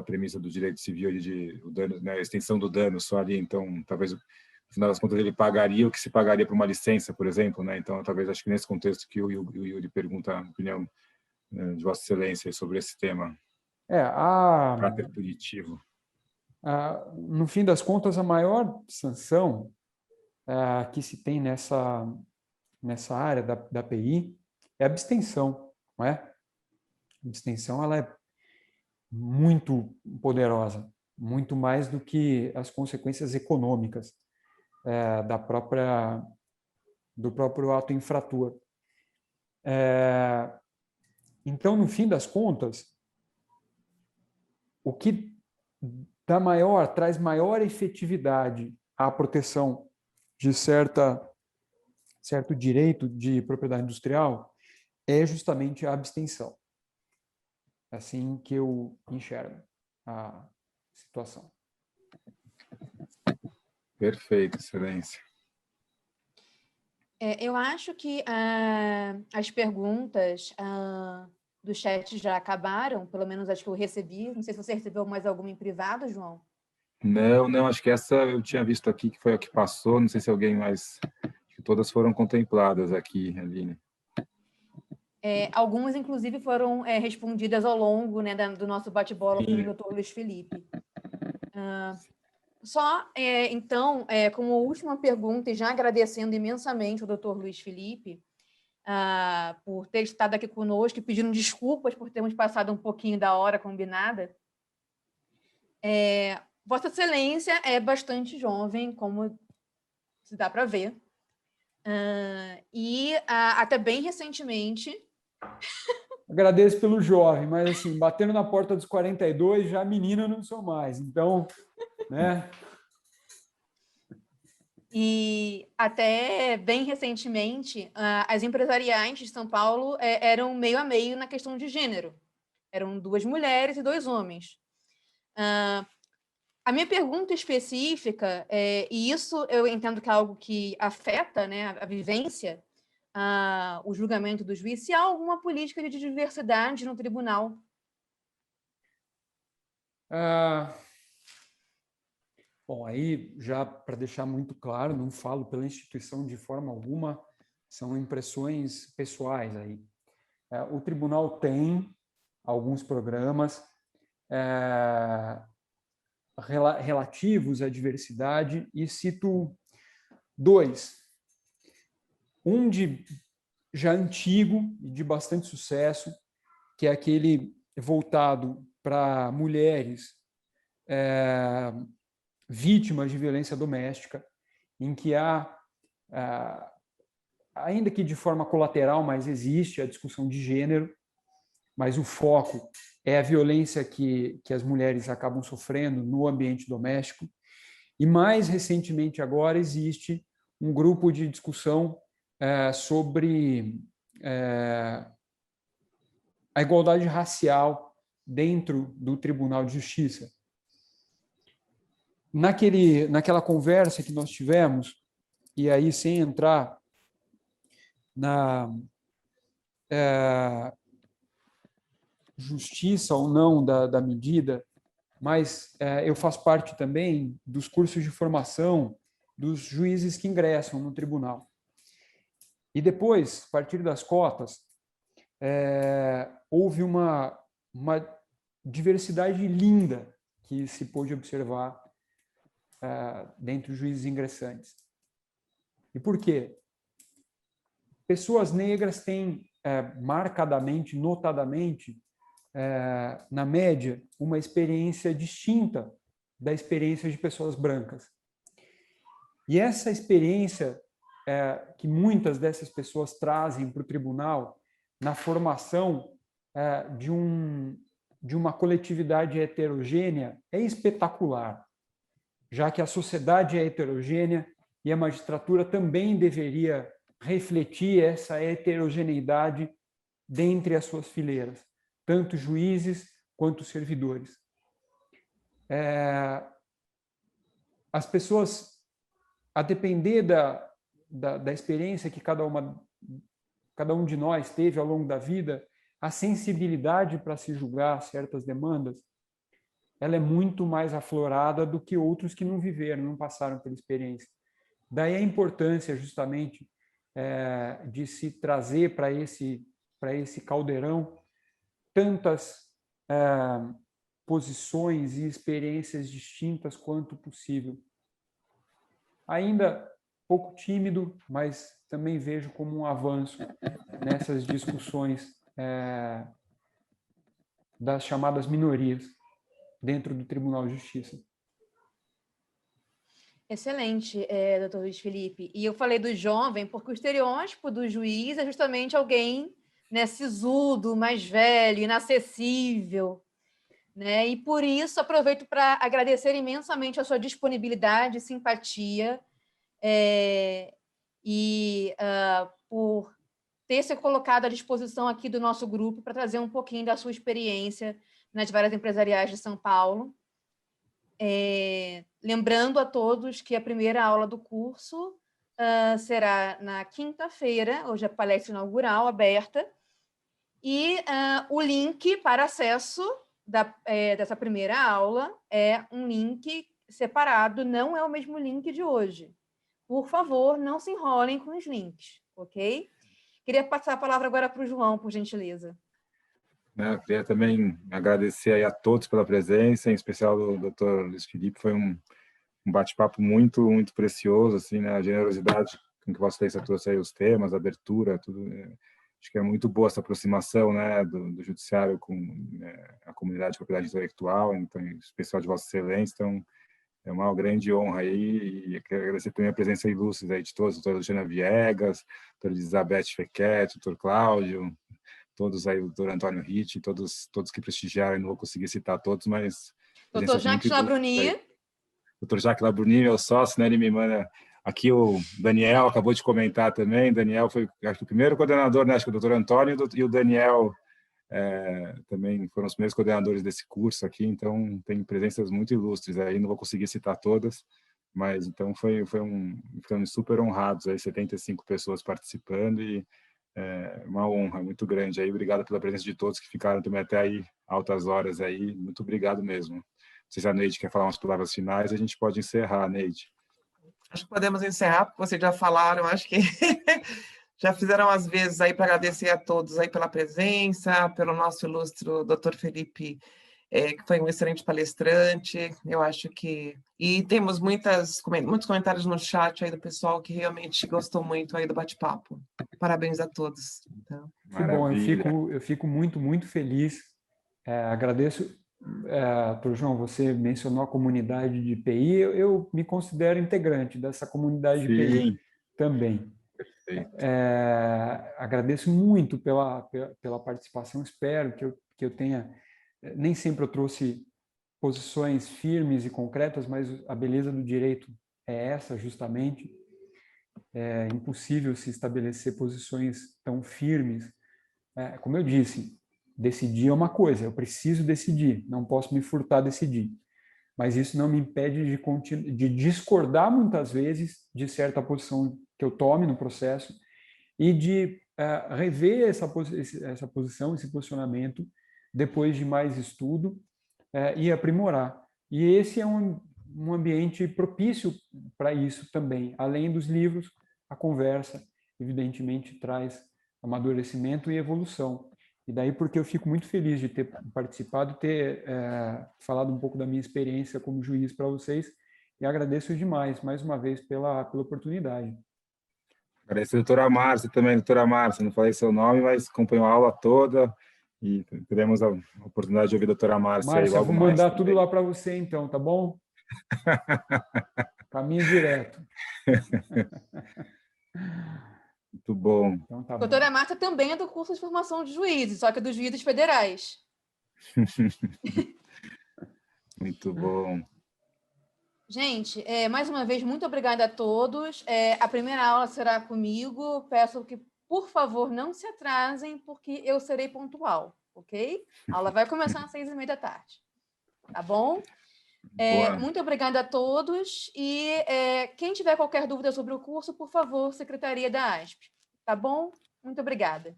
premissa do direito civil de o dano, né, a extensão do dano só ali, então talvez no final das contas ele pagaria o que se pagaria por uma licença, por exemplo, né? Então talvez acho que nesse contexto que o Yuri pergunta a opinião de Vossa Excelência sobre esse tema. Caráter punitivo. No fim das contas, a maior sanção que se tem nessa área da PI é a abstenção, não é? A abstenção ela muito poderosa, muito mais do que as consequências econômicas do próprio ato infrator. Então, no fim das contas, o que traz maior efetividade à proteção de certo direito de propriedade industrial é justamente a abstenção. É assim que eu enxergo a situação. Perfeito, Excelência. Eu acho que as perguntas do chat já acabaram, pelo menos as que eu recebi. Não sei se você recebeu mais alguma em privado, João. Não, acho que essa eu tinha visto aqui, que foi a que passou, não sei se alguém mais... Todas foram contempladas aqui, Aline. Algumas, inclusive, foram respondidas ao longo, né, do nosso bate-bola com o Dr. Luiz Felipe. Então, como última pergunta, e já agradecendo imensamente ao Dr. Luiz Felipe por ter estado aqui conosco e pedindo desculpas por termos passado um pouquinho da hora combinada. Vossa Excelência é bastante jovem, como se dá para ver. E até bem recentemente... Agradeço pelo jovem, mas assim, batendo na porta dos 42, já menina eu não sou mais. Então, né? E até bem recentemente, as empresariais de São Paulo eram meio a meio na questão de gênero. Eram 2 mulheres e 2 homens. A minha pergunta específica, e isso eu entendo que é algo que afeta, né, a vivência, o julgamento do juiz, se há alguma política de diversidade no tribunal. Bom, aí já para deixar muito claro, não falo pela instituição de forma alguma, são impressões pessoais aí. O tribunal tem alguns programas relativos à diversidade e cito 2. Um já antigo e de bastante sucesso, que é aquele voltado para mulheres vítimas de violência doméstica, em que há, ainda que de forma colateral, mas existe a discussão de gênero, mas o foco é a violência que as mulheres acabam sofrendo no ambiente doméstico. E mais recentemente agora existe um grupo de discussão sobre a igualdade racial dentro do Tribunal de Justiça. Naquela conversa que nós tivemos, e aí sem entrar na justiça ou não da medida, mas eu faço parte também dos cursos de formação dos juízes que ingressam no tribunal. E depois, a partir das cotas, houve uma diversidade linda que se pôde observar dentre os juízes ingressantes. E por quê? Pessoas negras têm marcadamente, notadamente, na média, uma experiência distinta da experiência de pessoas brancas. E essa experiência que muitas dessas pessoas trazem para o tribunal na formação de uma coletividade heterogênea é espetacular, já que a sociedade é heterogênea e a magistratura também deveria refletir essa heterogeneidade dentre as suas fileiras, tanto juízes quanto servidores. As pessoas, a depender da experiência que cada um de nós teve ao longo da vida, a sensibilidade para se julgar certas demandas, ela é muito mais aflorada do que outros que não viveram, não passaram pela experiência. Daí a importância, justamente, de se trazer para esse caldeirão tantas posições e experiências distintas quanto possível. Ainda pouco tímido, mas também vejo como um avanço nessas discussões das chamadas minorias dentro do Tribunal de Justiça. Excelente, doutor Luiz Felipe. E eu falei do jovem porque o estereótipo do juiz é justamente alguém, né, sisudo, mais velho, inacessível, né? E por isso aproveito para agradecer imensamente a sua disponibilidade, simpatia, por ter se colocado à disposição aqui do nosso grupo para trazer um pouquinho da sua experiência nas várias empresariais de São Paulo. Lembrando a todos que a primeira aula do curso será na quinta-feira, hoje é a palestra inaugural aberta, e o link para acesso dessa primeira aula é um link separado, não é o mesmo link de hoje. Por favor, não se enrolem com os links, ok? Queria passar a palavra agora para o João, por gentileza. Eu queria também agradecer aí a todos pela presença, em especial do Dr. Luiz Felipe. Foi um bate-papo muito, muito precioso, assim, né? A generosidade com que Vossa Excelência trouxe aí os temas, a abertura, tudo. Acho que é muito boa essa aproximação, né, do judiciário com a comunidade de propriedade intelectual, então, em especial de Vossa Excelência. Então, é uma grande honra aí, e quero agradecer também a presença ilustre aí de todos, doutora Luciana Viegas, doutora Elizabeth Fequete, doutor Cláudio, todos aí, o doutor Antônio Ritt, todos que prestigiaram, não vou conseguir citar todos, mas... Doutor Jacques Labruni. Doutor Jacques Labruni, meu sócio, né, ele me manda... Aqui o Daniel acabou de comentar também, Daniel foi, acho que o primeiro coordenador, né, acho que o doutor Antônio e o Daniel também foram os primeiros coordenadores desse curso aqui, então tem presenças muito ilustres aí, não vou conseguir citar todas, mas então ficamos super honrados aí, 75 pessoas participando e uma honra muito grande aí, obrigado pela presença de todos que ficaram também até aí altas horas aí, muito obrigado mesmo. Não sei se a Neide quer falar umas palavras finais, a gente pode encerrar, Neide. Acho que podemos encerrar, porque vocês já falaram, acho que já fizeram as vezes aí para agradecer a todos aí pela presença, pelo nosso ilustre doutor Felipe, que foi um excelente palestrante, eu acho que... E temos muitos comentários no chat aí do pessoal que realmente gostou muito aí do bate-papo. Parabéns a todos. Então. Que bom, eu fico muito, muito feliz. Agradeço, doutor João, você mencionou a comunidade de PI, eu me considero integrante dessa comunidade de PI também. Agradeço muito pela participação, espero que eu tenha... Nem sempre eu trouxe posições firmes e concretas, mas a beleza do direito é essa, justamente. É impossível se estabelecer posições tão firmes. Como eu disse, decidir é uma coisa, eu preciso decidir, não posso me furtar a decidir. Mas isso não me impede de discordar muitas vezes de certa posição que eu tome no processo e de rever essa posição, esse posicionamento, depois de mais estudo e aprimorar. E esse é um ambiente propício para isso também. Além dos livros, a conversa, evidentemente, traz amadurecimento e evolução. E daí porque eu fico muito feliz de ter participado, ter falado um pouco da minha experiência como juiz para vocês, e agradeço demais, mais uma vez, pela oportunidade. Agradeço a doutora Márcia também, doutora Márcia, não falei seu nome, mas acompanhou a aula toda e teremos a oportunidade de ouvir a doutora Márcia aí logo mais. Vou mandar tudo lá para você então, tá bom? Caminho direto. Muito bom. Então, tá bom. Doutora Márcia também é do curso de formação de juízes, só que é dos juízes federais. Muito bom. Gente, mais uma vez, muito obrigada a todos. A primeira aula será comigo. Peço que, por favor, não se atrasem, porque eu serei pontual, ok? A aula vai começar às 6h30 da tarde. Tá bom? Muito obrigada a todos. E quem tiver qualquer dúvida sobre o curso, por favor, Secretaria da ASP. Tá bom? Muito obrigada.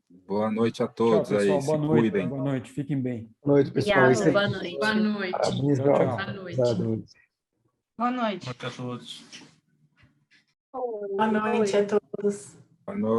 Boa noite a todos. Tchau, pessoal. Aí. Boa Se noite. cuidem. Boa noite. Fiquem bem. Boa noite, pessoal. Obrigada. Boa noite. Boa noite. Parabéns, Tchau, tchau. Boa noite. Boa noite. Boa noite a todos. Boa noite a todos. Boa noite. Boa noite.